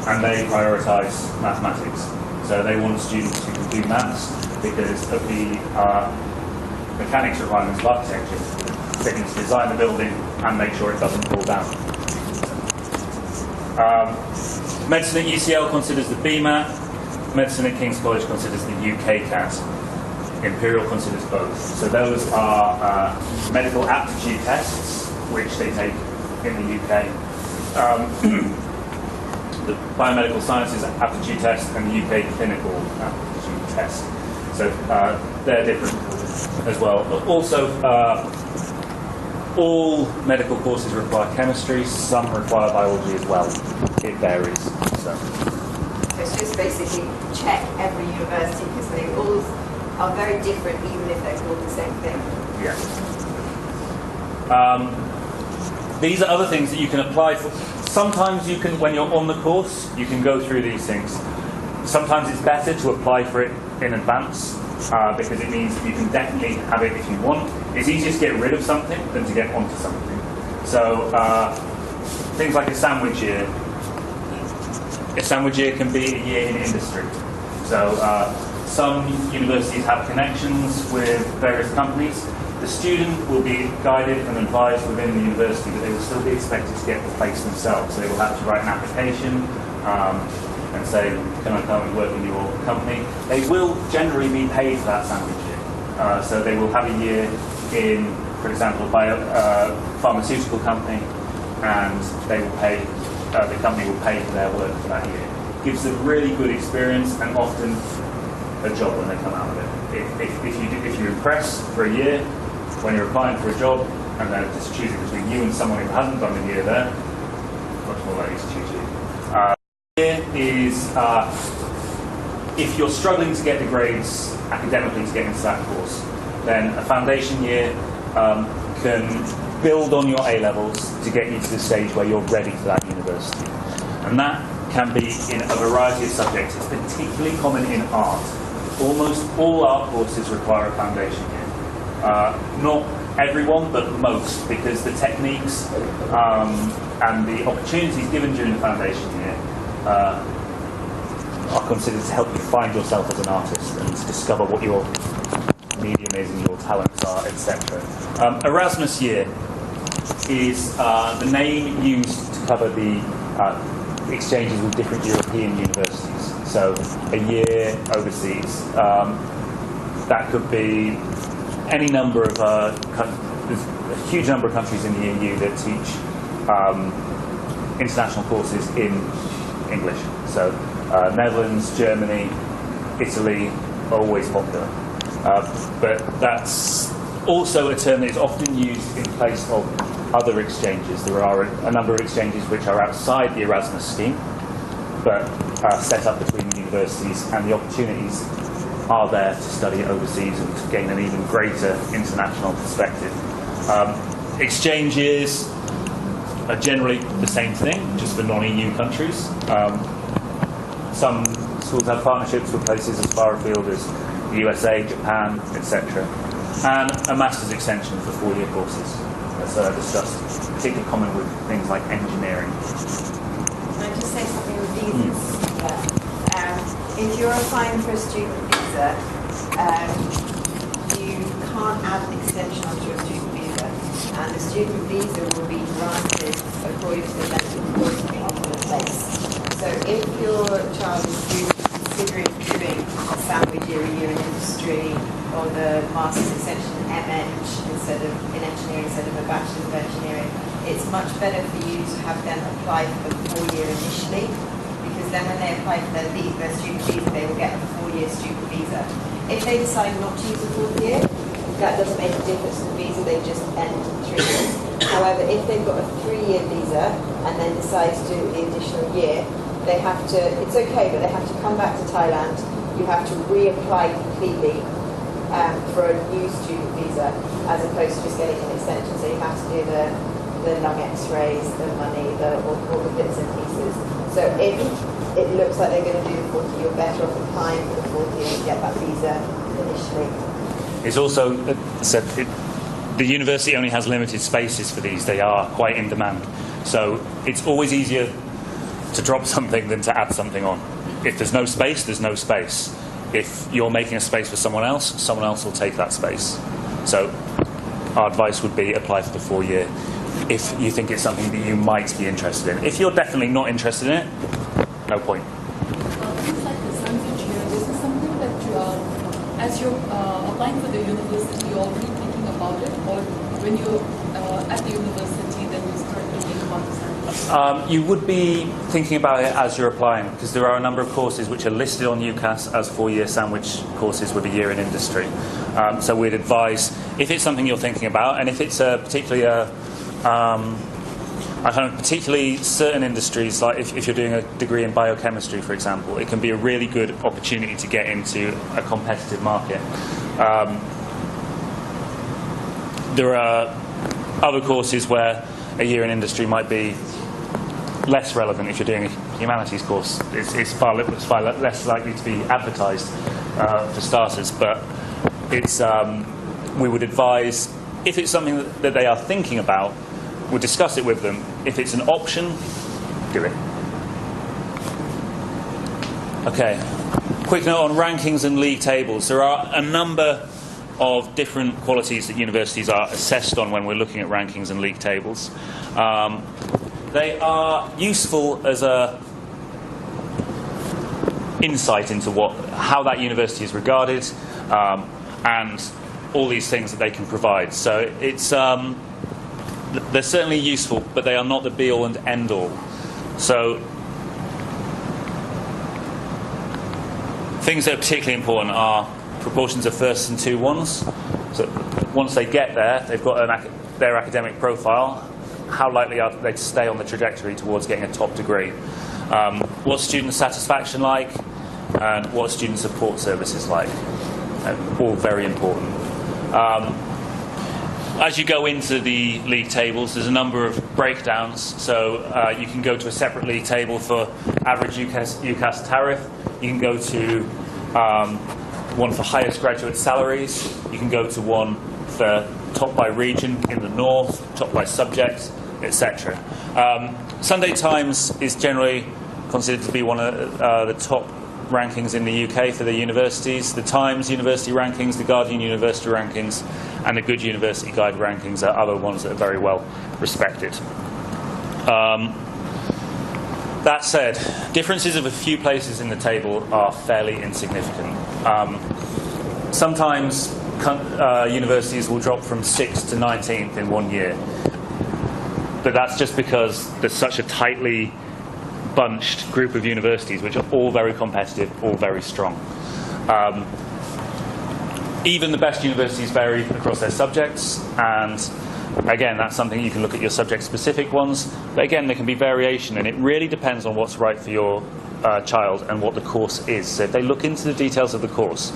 and they prioritise mathematics. So they want students who can do maths because of the mechanics requirements of architecture. They can design the building and make sure it doesn't fall down. Medicine at UCL considers the BMAT. Medicine at King's College considers the UK CAT. Imperial considers both. So those are medical aptitude tests, which they take in the UK. The biomedical sciences aptitude test and the UK clinical aptitude test. So they're different as well. But also, all medical courses require chemistry. Some require biology as well. It varies. So It's just basically check every university because they all are very different, even if they're called the same thing. yeah. These are other things that you can apply for. Sometimes you can, when you're on the course, you can go through these things. Sometimes it's better to apply for it in advance because it means that you can definitely have it if you want. It's easier to get rid of something than to get onto something. So things like a sandwich year, A sandwich year can be a year in industry. So some universities have connections with various companies. The student will be guided and advised within the university, but they will still be expected to get the place themselves. So they will have to write an application and say, can I come and work in your company? They will generally be paid for that sandwich year. So they will have a year in, for example, a pharmaceutical company, and they will pay, the company will pay for their work for that year. Gives them really good experience and often a job when they come out of it. If you impress for a year, when you're applying for a job, and they're just choosing between you and someone who hasn't done a year there, much more likely to choose you. Here is if you're struggling to get the grades academically to get into that course, then a foundation year can build on your A-levels to get you to the stage where you're ready for that university. And that can be in a variety of subjects. It's particularly common in art. Almost all art courses require a foundation year. Not everyone, but most, because the techniques and the opportunities given during the foundation year are considered to help you find yourself as an artist and to discover what your medium is and your talents are, etc. Erasmus year is the name used to cover the exchanges with different European universities. So a year overseas. That could be any number of there's a huge number of countries in the EU that teach international courses in English. So Netherlands, Germany, Italy are always popular. But that's also a term that is often used in place of other exchanges. There are a number of exchanges which are outside the Erasmus scheme, but set up between universities, and the opportunities are there to study overseas and to gain an even greater international perspective. Exchanges are generally the same thing, just for non-EU countries. Some schools have partnerships with places as far afield as the USA, Japan, etc. And a master's extension for 4-year courses, as discussed, particularly common with things like engineering. Can I just say something with visas? If you're applying for a student visa, you can't add an extension onto your student visa, and the student visa will be granted according to the length of course being offered in place. So if your child is considering doing a sandwich year, a year in industry, or the master's extension MN in engineering instead of a bachelor's of engineering, it's much better for you to have them apply for the 4-year initially, because then when they apply for their student visa, they will get a 4-year student visa. If they decide not to use the 4th year, that doesn't make a difference to the visa, they just end 3 years. However, if they've got a 3-year visa and then decide to do the additional year, they have to, it's okay, but they have to come back to Thailand. You have to reapply completely for a new student visa, as opposed to just getting an extension. So you have to do the lung x-rays, the money, all the bits and pieces. So if it looks like they're going to do the 4th year, you're better off applying for the 4th year and get that visa initially. It's also said the university only has limited spaces for these. They are quite in demand. So it's always easier to drop something than to add something on. If there's no space, there's no space. If you're making a space for someone else will take that space. So our advice would be apply for the 4-year if you think it's something that you might be interested in. If you're definitely not interested in it, no point. Things like the sandwich year, this is something that you are, as you're applying for the university, you're already thinking about it, or when you're at the university, then you start thinking about the sandwich? You would be thinking about it as you're applying, because there are a number of courses which are listed on UCAS as 4-year sandwich courses with a year in industry. So we'd advise, if it's something you're thinking about, and if it's particularly certain industries, like if you're doing a degree in biochemistry, for example, it can be a really good opportunity to get into a competitive market. There are other courses where a year in industry might be less relevant. If you're doing a humanities course, it's far less likely to be advertised for starters, but it's we would advise, if it's something that they are thinking about, we'll discuss it with them. If it's an option, do it. Okay, quick note on rankings and league tables. There are a number of different qualities that universities are assessed on when we're looking at rankings and league tables. They are useful as a insight into how that university is regarded and all these things that they can provide. So it's they're certainly useful, but they are not the be-all and end-all. So things that are particularly important are proportions of firsts and 2-1s. So once they get there, they've got their academic profile. How likely are they to stay on the trajectory towards getting a top degree? What's student satisfaction like? And what student support services like? All very important. As you go into the league tables, there's a number of breakdowns. So you can go to a separate league table for average UCAS tariff. You can go to one for highest graduate salaries. You can go to one for top by region in the north, top by subject, etc. Sunday Times is generally considered to be one of the top rankings in the UK for the universities. The Times University Rankings, the Guardian University Rankings, and the Good University Guide Rankings are other ones that are very well respected. That said, differences of a few places in the table are fairly insignificant. Sometimes universities will drop from 6th to 19th in 1 year. But that's just because there's such a tightly bunched group of universities which are all very competitive, all very strong. Even the best universities vary across their subjects, and again, that's something you can look at your subject-specific ones, but again, there can be variation, and it really depends on what's right for your child and what the course is. So if they look into the details of the course,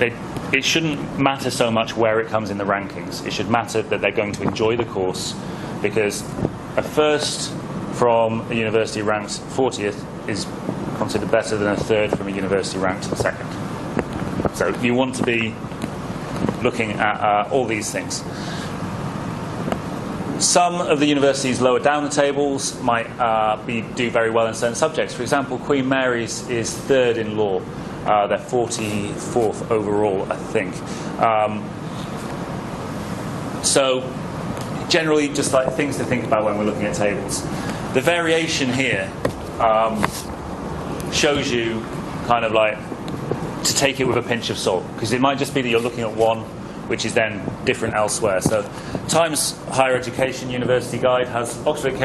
it shouldn't matter so much where it comes in the rankings. It should matter that they're going to enjoy the course, because a first from a university ranked 40th is considered better than a third from a university ranked second. So you want to be looking at all these things. Some of the universities lower down the tables might do very well in certain subjects. For example, Queen Mary's is third in law. They're 44th overall, I think. So generally, just like things to think about when we're looking at tables. The variation here shows you kind of like to take it with a pinch of salt, because it might just be that you're looking at one which is then different elsewhere. So Times Higher Education University Guide has Oxford at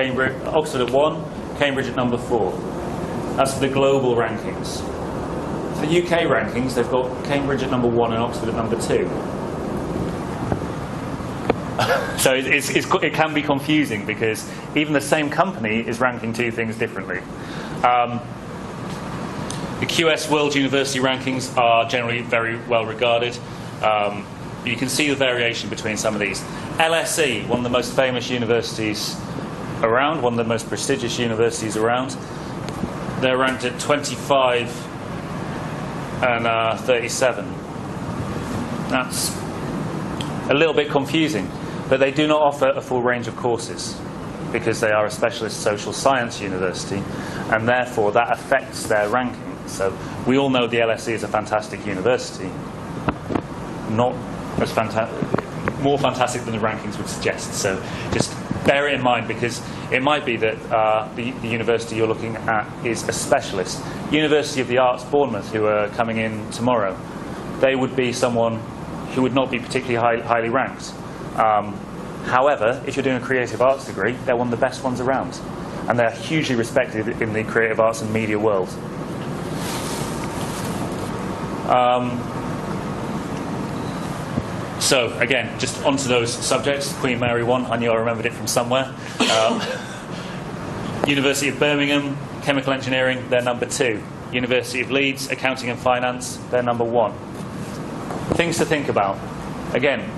1, Cambridge at number 4. That's for the global rankings. For the UK rankings, they've got Cambridge at number 1 and Oxford at number 2. So it can be confusing, because even the same company is ranking two things differently. The QS World University Rankings are generally very well regarded. You can see the variation between some of these. LSE, one of the most famous universities around, one of the most prestigious universities around, they're ranked at 25 and 37. That's a little bit confusing, but they do not offer a full range of courses because they are a specialist social science university, and therefore that affects their ranking. So we all know the LSE is a fantastic university, not as more fantastic than the rankings would suggest. So just bear it in mind, because it might be that the university you're looking at is a specialist. University of the Arts Bournemouth, who are coming in tomorrow, they would be someone who would not be particularly highly ranked. However, if you're doing a creative arts degree, they're one of the best ones around, and they're hugely respected in the creative arts and media world. So again, just onto those subjects. Queen Mary 1, I knew I remembered it from somewhere. University of Birmingham, chemical engineering, they're number 2. University of Leeds, accounting and finance, they're number 1. Things to think about. Again,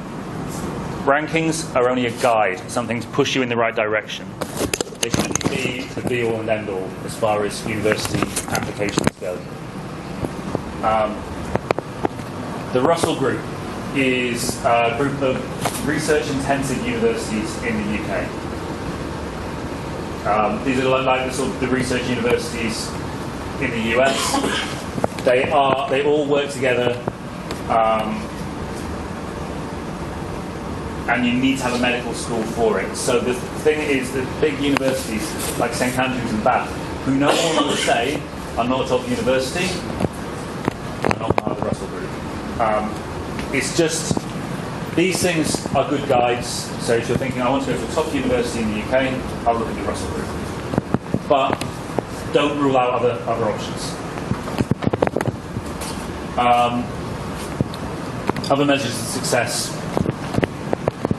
rankings are only a guide, something to push you in the right direction. They shouldn't be the be-all and end-all as far as university applications go. The Russell Group is a group of research-intensive universities in the UK. These are like the research universities in the US. They all work together, and you need to have a medical school for it. So the thing is that big universities like St Andrews and Bath, who no one will say are not a top university, are not part of the Russell Group. It's just, these things are good guides. So if you're thinking, I want to go to a top university in the UK, I'll look at the Russell Group. But don't rule out other options. Other measures of success.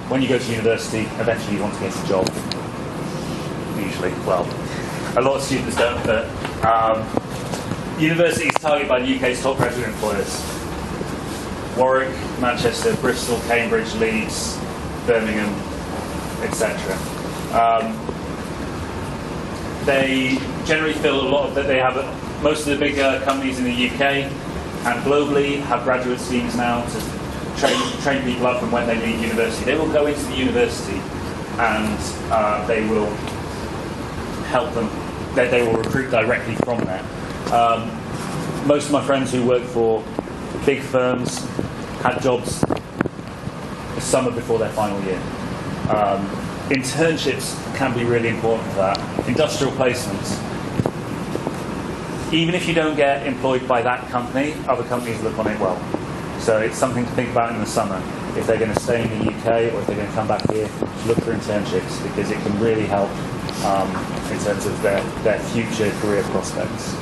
When you go to university, eventually you want to get a job. Usually, well, a lot of students don't, but universities targeted by the UK's top graduate employers. Warwick, Manchester, Bristol, Cambridge, Leeds, Birmingham, etc. They generally fill a lot of that. They have most of the bigger companies in the UK and globally have graduate schemes now to train people up from when they leave university. They will go into the university and they will help them. They will recruit directly from there. Most of my friends who work for big firms had jobs the summer before their final year. Internships can be really important for that. Industrial placements. Even if you don't get employed by that company, other companies look on it well. So it's something to think about in the summer. If they're going to stay in the UK or if they're going to come back here, look for internships because it can really help in terms of their future career prospects.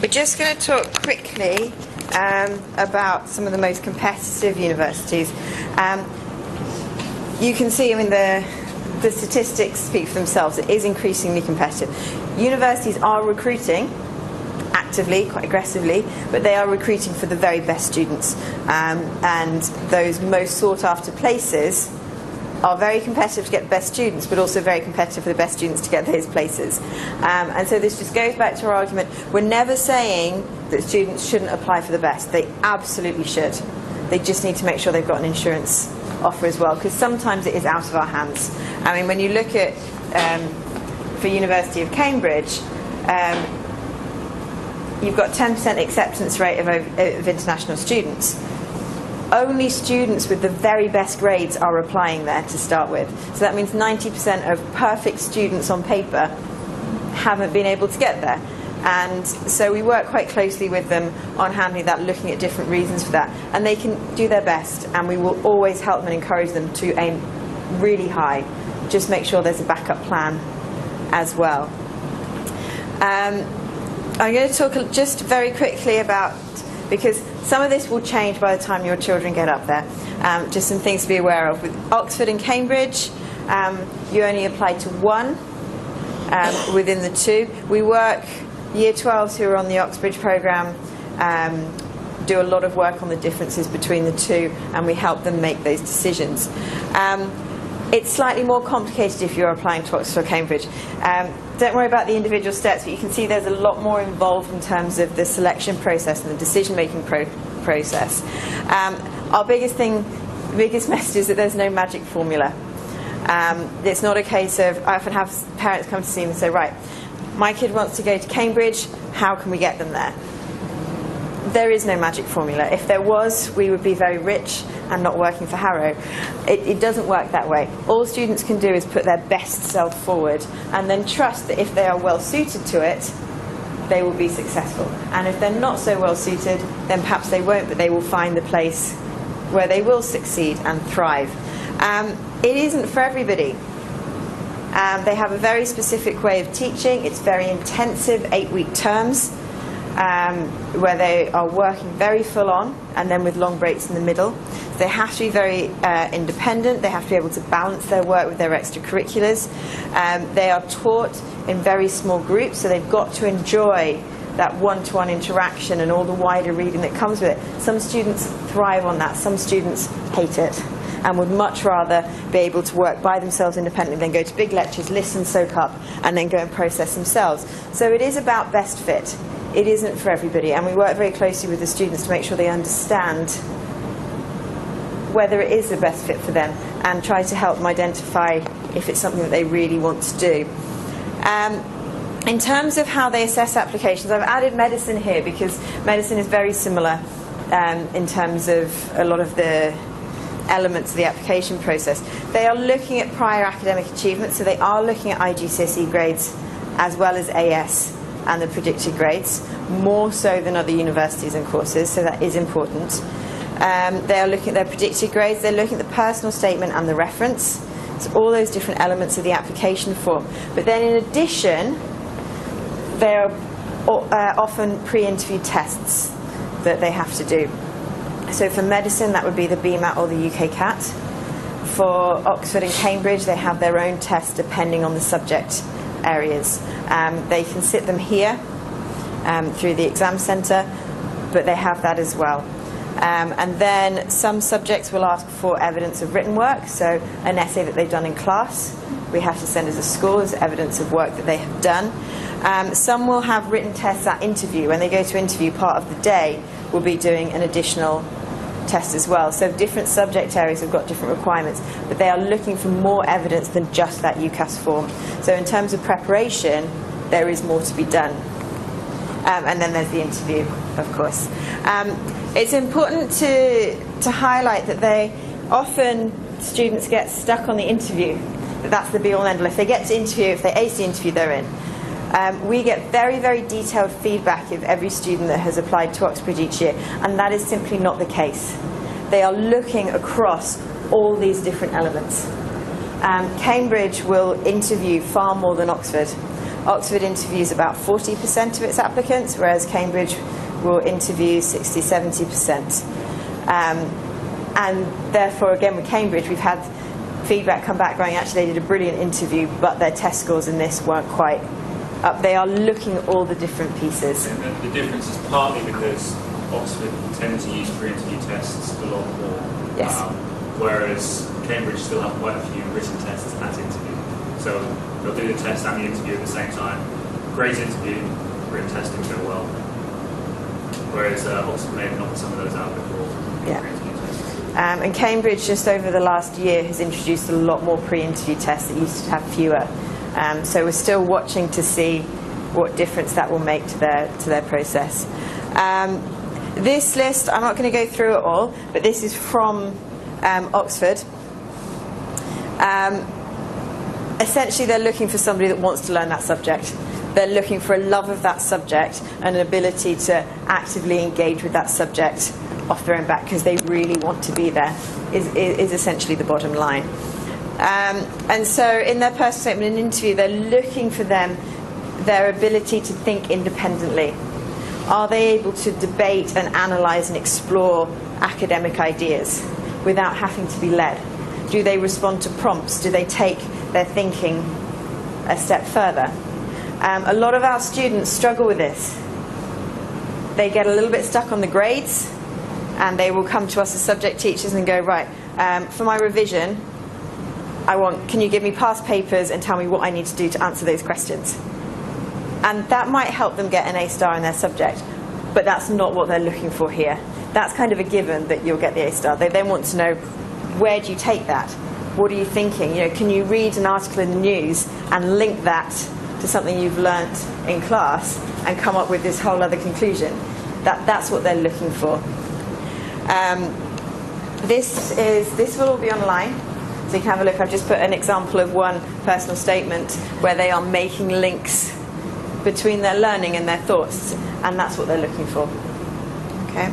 We're just going to talk quickly about some of the most competitive universities. You can see, I mean, the statistics speak for themselves. It is increasingly competitive. Universities are recruiting actively, quite aggressively, but they are recruiting for the very best students. And those most sought after places are very competitive to get the best students, but also very competitive for the best students to get those places. And so this just goes back to our argument. We're never saying that students shouldn't apply for the best. They absolutely should. They just need to make sure they've got an insurance offer as well, because sometimes it is out of our hands. I mean, when you look at, for University of Cambridge, you've got 10% acceptance rate of international students. Only students with the very best grades are applying there to start with. So that means 90% of perfect students on paper haven't been able to get there. And so we work quite closely with them on handling that, looking at different reasons for that. And they can do their best, and we will always help them and encourage them to aim really high. Just make sure there's a backup plan as well. I'm going to talk just very quickly about, because some of this will change by the time your children get up there. Just some things to be aware of. With Oxford and Cambridge, you only apply to one within the two. We work, Year 12s who are on the Oxbridge programme do a lot of work on the differences between the two, and we help them make those decisions. It's slightly more complicated if you're applying to Oxford or Cambridge. Don't worry about the individual steps, but you can see there's a lot more involved in terms of the selection process and the decision-making process. Our biggest message is that there's no magic formula. It's not a case of, I often have parents come to see me and say, right, my kid wants to go to Cambridge, how can we get them there? There is no magic formula. If there was, we would be very rich and not working for Harrow. It doesn't work that way. All students can do is put their best self forward and then trust that if they are well suited to it, they will be successful. And if they're not so well suited, then perhaps they won't, but they will find the place where they will succeed and thrive. It isn't for everybody. They have a very specific way of teaching. It's very intensive 8-week terms where they are working very full on and then with long breaks in the middle. They have to be very independent. They have to be able to balance their work with their extracurriculars. They are taught in very small groups, so they've got to enjoy that one-to-one interaction and all the wider reading that comes with it. Some students thrive on that. Some students hate it and would much rather be able to work by themselves independently than go to big lectures, listen, soak up, and then go and process themselves. So it is about best fit. It isn't for everybody, and we work very closely with the students to make sure they understand whether it is the best fit for them and try to help them identify if it's something that they really want to do. In terms of how they assess applications, I've added medicine here because medicine is very similar in terms of a lot of the elements of the application process. They are looking at prior academic achievement, so they are looking at IGCSE grades as well as AS and the predicted grades, more so than other universities and courses, so that is important. They are looking at their predicted grades, they're looking at the personal statement and the reference, so all those different elements of the application form. But then in addition, there are often pre-interview tests that they have to do. So for medicine, that would be the BMAT or the UK CAT. For Oxford and Cambridge, they have their own tests depending on the subject areas. They can sit them here through the exam centre, but they have that as well. And then some subjects will ask for evidence of written work, so an essay that they've done in class, we have to send as a school as evidence of work that they have done. Some will have written tests at interview. When they go to interview, part of the day will be doing an additional test as well. So different subject areas have got different requirements, but they are looking for more evidence than just that UCAS form. So in terms of preparation, there is more to be done. And then there's the interview, of course. It's important to highlight that they often, students get stuck on the interview. That's the be-all and end-all. If they get to interview, if they ace the interview, they're in. We get very, very detailed feedback of every student that has applied to Oxford each year, and that is simply not the case. They are looking across all these different elements. Cambridge will interview far more than Oxford. Oxford interviews about 40% of its applicants, whereas Cambridge will interview 60–70%. And therefore, again, with Cambridge, we've had feedback come back going, actually, they did a brilliant interview, but their test scores in this weren't quite up. They are looking at all the different pieces. And the difference is partly because Oxford tend to use pre-interview tests a lot more, Yes. Whereas Cambridge still have quite a few written tests at interview. So they'll do the test and the interview at the same time. Great interview, written testing go well. Whereas Oxford may have knocked some of those out before. Yeah. Pre-interview tests. And Cambridge, just over the last year, has introduced a lot more pre-interview tests that used to have fewer. So we're still watching to see what difference that will make to their process. This list, I'm not going to go through it all, but this is from Oxford. Essentially, they're looking for somebody that wants to learn that subject. They're looking for a love of that subject and an ability to actively engage with that subject off their own back because they really want to be there, is essentially the bottom line. And so in their personal statement and interview, they're looking for their ability to think independently. Are they able to debate and analyse and explore academic ideas without having to be led? Do they respond to prompts? Do they take their thinking a step further? A lot of our students struggle with this. They get a little bit stuck on the grades, and they will come to us as subject teachers and go, right, for my revision, can you give me past papers and tell me what I need to do to answer those questions? And that might help them get an A star in their subject, but that's not what they're looking for here. That's kind of a given that you'll get the A star. They then want to know, where do you take that? What are you thinking? Can you read an article in the news and link that to something you've learnt in class and come up with this whole other conclusion? That's what they're looking for. This will all be online. So you can have a look. I've just put an example of one personal statement where they are making links between their learning and their thoughts, and that's what they're looking for. Okay.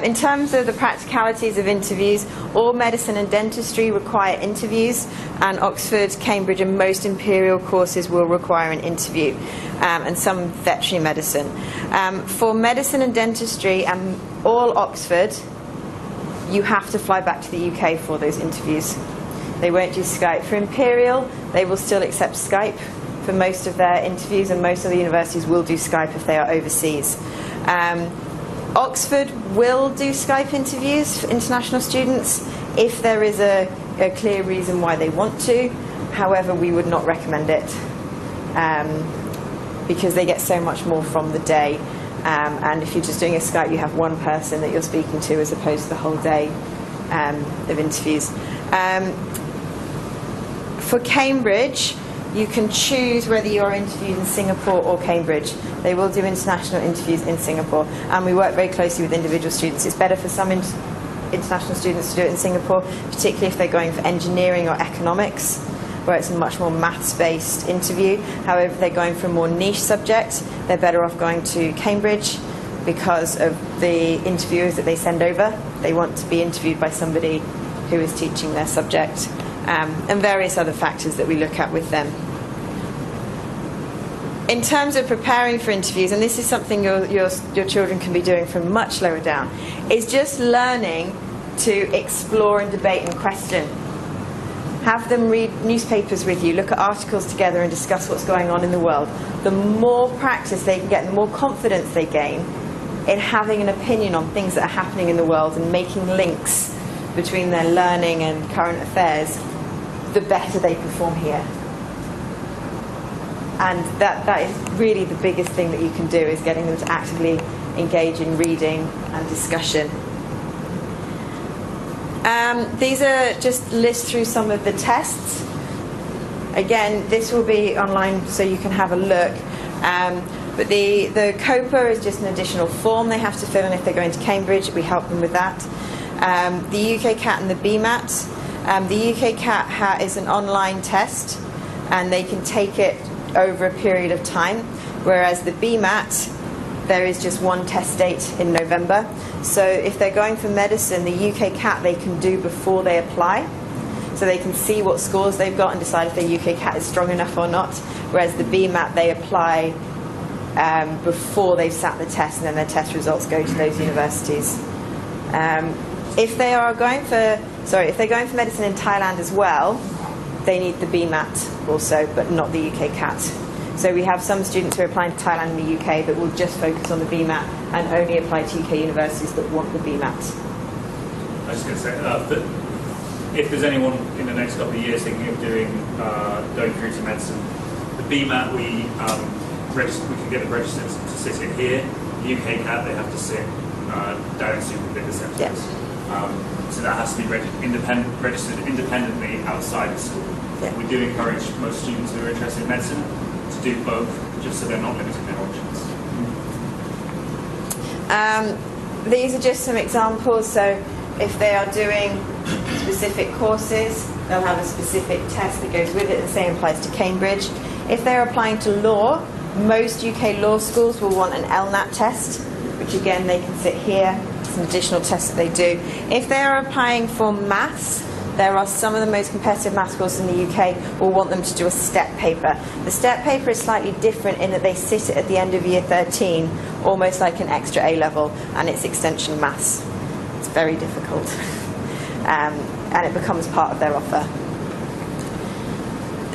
In terms of the practicalities of interviews, all medicine and dentistry require interviews, and Oxford, Cambridge, and most imperial courses will require an interview, and some veterinary medicine. For medicine and dentistry, and all Oxford, you have to fly back to the UK for those interviews. They won't do Skype. For Imperial, they will still accept Skype for most of their interviews, and most of the universities will do Skype if they are overseas. Oxford will do Skype interviews for international students if there is a clear reason why they want to. However, we would not recommend it because they get so much more from the day And if you're just doing a Skype, you have one person that you're speaking to as opposed to the whole day of interviews. For Cambridge, you can choose whether you're interviewed in Singapore or Cambridge. They will do international interviews in Singapore, and we work very closely with individual students. It's better for some international students to do it in Singapore, particularly if they're going for engineering or economics, where it's a much more maths-based interview. However, if they're going for a more niche subject, they're better off going to Cambridge because of the interviewers that they send over. They want to be interviewed by somebody who is teaching their subject, and various other factors that we look at with them. In terms of preparing for interviews, and this is something your children can be doing from much lower down, is just learning to explore and debate and question. Have them read newspapers with you, look at articles together and discuss what's going on in the world. The more practice they can get, the more confidence they gain in having an opinion on things that are happening in the world and making links between their learning and current affairs, the better they perform here. And that is really the biggest thing that you can do, is getting them to actively engage in reading and discussion. These are just lists through some of the tests. Again, this will be online so you can have a look. But the COPA is just an additional form they have to fill in if they're going to Cambridge. We help them with that. The UK CAT and the BMAT. The UK CAT is an online test, and they can take it over a period of time, whereas the BMAT, there is just one test date in November. So if they're going for medicine, the UK CAT they can do before they apply. So they can see what scores they've got and decide if their UK CAT is strong enough or not. Whereas the BMAT, they apply before they've sat the test, and then their test results go to those universities. If they're going for medicine in Thailand as well, they need the BMAT also, but not the UK CAT. So we have some students who are applying to Thailand and the UK that will just focus on the BMAT and only apply to UK universities that want the BMAT. I was going to say that if there's anyone in the next couple of years thinking of going through to medicine, the BMAT we can get them registered to sit in here. The UK CAT they have to sit down in supervision centres. Yes. So that has to be registered independently outside of school. Yeah. We do encourage most students who are interested in medicine to do both, just so they're not limiting their options. These are just some examples. So if they are doing specific courses, they'll have a specific test that goes with it. The same applies to Cambridge. If they're applying to law, most UK law schools will want an LNAT test, which again they can sit here. It's an additional test that they do. If they're applying for maths, there are some of the most competitive maths schools in the UK will want them to do a STEP paper. The STEP paper is slightly different in that they sit it at the end of year 13, almost like an extra A-level, and it's extension maths. It's very difficult. And it becomes part of their offer.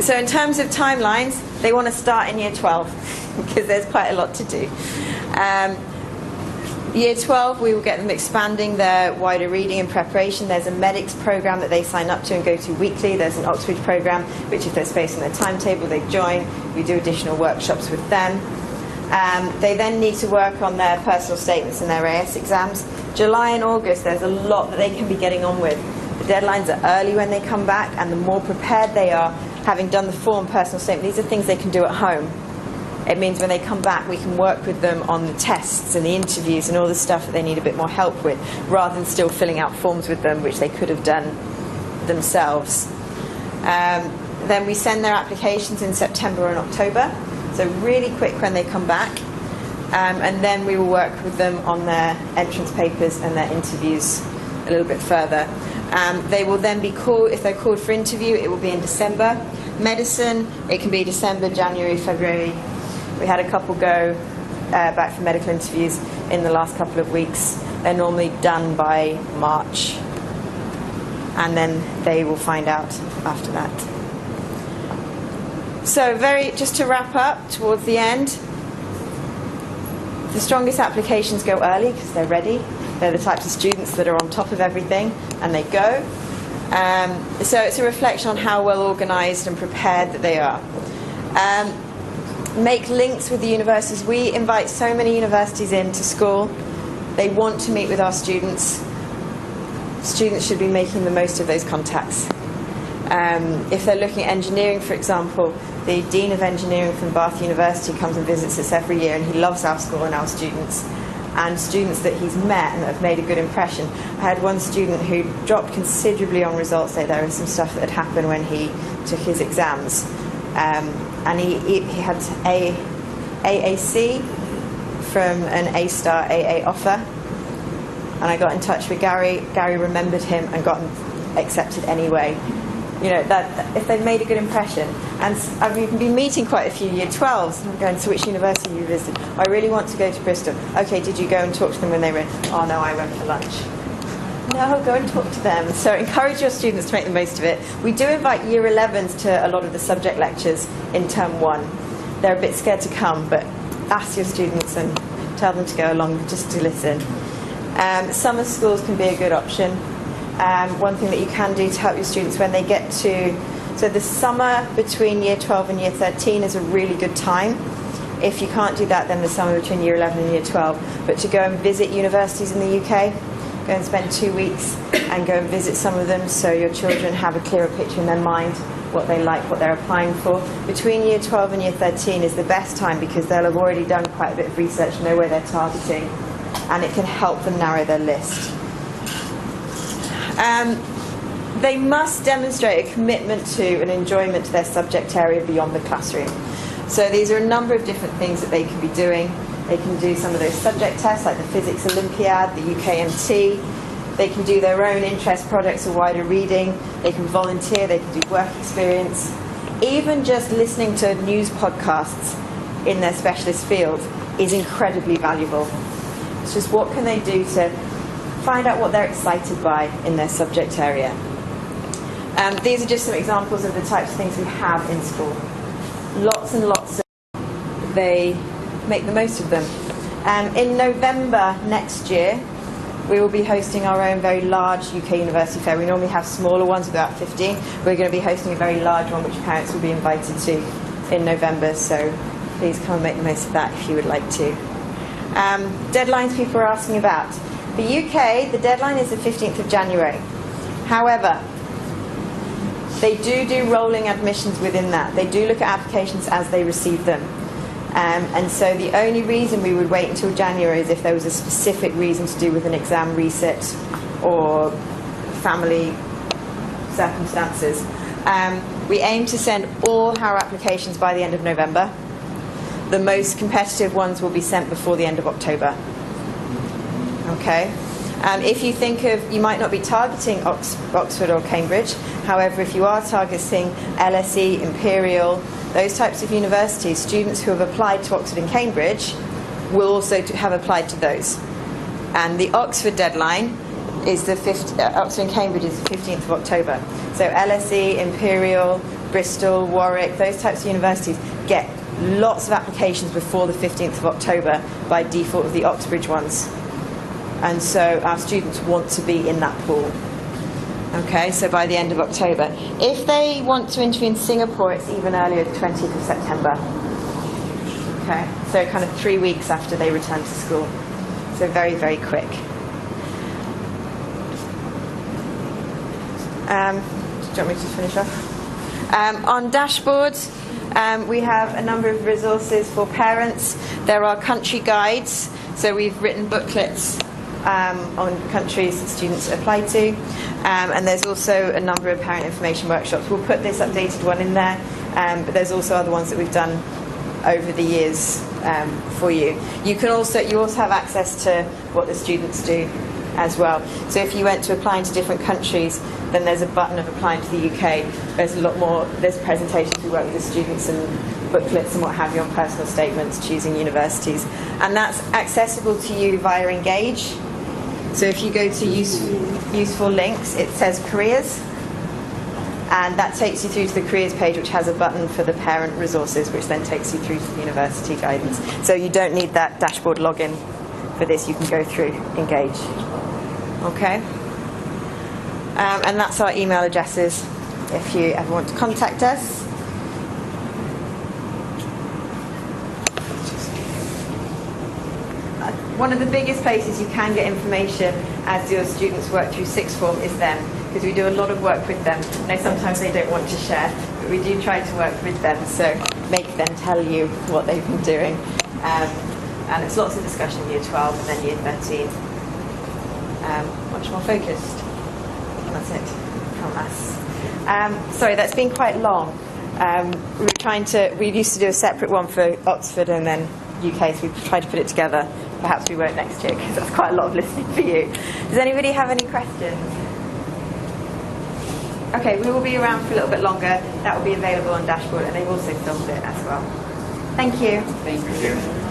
So in terms of timelines, they want to start in year 12 because there's quite a lot to do. Year 12, we will get them expanding their wider reading and preparation. There's a medics program that they sign up to and go to weekly. There's an Oxbridge program, which if there's space on their timetable, they join. We do additional workshops with them. They then need to work on their personal statements and their AS exams. July and August, there's a lot that they can be getting on with. The deadlines are early when they come back, and the more prepared they are, having done the form personal statement, these are things they can do at home. It means when they come back, we can work with them on the tests and the interviews and all the stuff that they need a bit more help with, rather than still filling out forms with them, which they could have done themselves. Then we send their applications in September and October, so really quick when they come back. And then we will work with them on their entrance papers and their interviews a little bit further. They will then be called, if they're called for interview, it will be in December. Medicine, it can be December, January, February. We had a couple go back for medical interviews in the last couple of weeks. They're normally done by March, and then they will find out after that. So just to wrap up towards the end, the strongest applications go early because they're ready. They're the types of students that are on top of everything, and they go. So it's a reflection on how well organised and prepared that they are. make links with the universities. We invite so many universities into school. They want to meet with our students. Students should be making the most of those contacts. If they're looking at engineering, for example, the Dean of Engineering from Bath University comes and visits us every year, and he loves our school and our students. And students that he's met and that have made a good impression. I had one student who dropped considerably on results day. There was some stuff that had happened when he took his exams. And he had AAC from an A-star AA offer. And I got in touch with Gary. Gary remembered him and got him accepted anyway. You know, that if they've made a good impression. And I've been meeting quite a few year 12s. I'm going, to which university you visited? I really want to go to Bristol. Okay, did you go and talk to them when they were in? Oh no, I went for lunch. No, go and talk to them. So encourage your students to make the most of it. We do invite year 11s to a lot of the subject lectures in term 1. They're a bit scared to come, but ask your students and tell them to go along just to listen. Summer schools can be a good option. One thing that you can do to help your students when they get to, so the summer between year 12 and year 13 is a really good time. If you can't do that, then the summer between year 11 and year 12. But to go and visit universities in the UK, go and spend 2 weeks and go and visit some of them so your children have a clearer picture in their mind, what they like, what they're applying for. Between year 12 and year 13 is the best time because they'll have already done quite a bit of research, know where they're targeting, and it can help them narrow their list. They must demonstrate a commitment to and enjoyment to their subject area beyond the classroom. So these are a number of different things that they can be doing. They can do some of those subject tests like the Physics Olympiad, the UKMT. They can do their own interest projects or wider reading. They can volunteer, they can do work experience. Even just listening to news podcasts in their specialist field is incredibly valuable. It's just what can they do to find out what they're excited by in their subject area. These are just some examples of the types of things we have in school. Lots and lots of they make the most of them. In November next year, we will be hosting our own very large UK University Fair. We normally have smaller ones with about 15. We're going to be hosting a very large one which parents will be invited to in November, so please come and make the most of that if you would like to. Deadlines people are asking about. The UK, the deadline is the 15th of January. However, they do rolling admissions within that. They do look at applications as they receive them. And so the only reason we would wait until January is if there was a specific reason to do with an exam resit or family circumstances. We aim to send all our applications by the end of November. The most competitive ones will be sent before the end of October. Okay? If you think of, you might not be targeting Oxford or Cambridge, however, if you are targeting LSE, Imperial, those types of universities, students who have applied to Oxford and Cambridge will also have applied to those. And the Oxford deadline is the Oxford and Cambridge is the 15th of October. So LSE, Imperial, Bristol, Warwick, those types of universities get lots of applications before the 15th of October by default of the Oxbridge ones. And so our students want to be in that pool. Okay, so by the end of October. If they want to interview in Singapore, it's even earlier, the 20th of September. Okay, so kind of 3 weeks after they return to school. So very, very quick. Do you want me to finish off? On dashboards, we have a number of resources for parents. There are country guides, so we've written booklets on countries that students apply to, and there's also a number of parent information workshops. We'll put this updated one in there, but there's also other ones that we've done over the years for you. You also have access to what the students do as well. So if you went to applying to different countries, then there's a button of applying to the UK. There's a lot more, there's presentations we work with the students and booklets and what have you on personal statements, choosing universities. And that's accessible to you via Engage. So if you go to useful links, it says careers, and that takes you through to the careers page, which has a button for the parent resources, which then takes you through to the university guidance. So you don't need that dashboard login for this, you can go through Engage. Okay? And that's our email addresses if you ever want to contact us. one of the biggest places you can get information as your students work through sixth form is them, because we do a lot of work with them. I know sometimes they don't want to share, but we do try to work with them, so make them tell you what they've been doing. And it's lots of discussion in year 12 and then year 13. Much more focused. And that's it from us. Sorry, that's been quite long. We used to do a separate one for Oxford and then UK, so we tried to put it together. Perhaps we won't next year, because that's quite a lot of listening for you. Does anybody have any questions? Okay, we will be around for a little bit longer. That will be available on Dashboard, and they've also filmed it as well. Thank you. Thank you.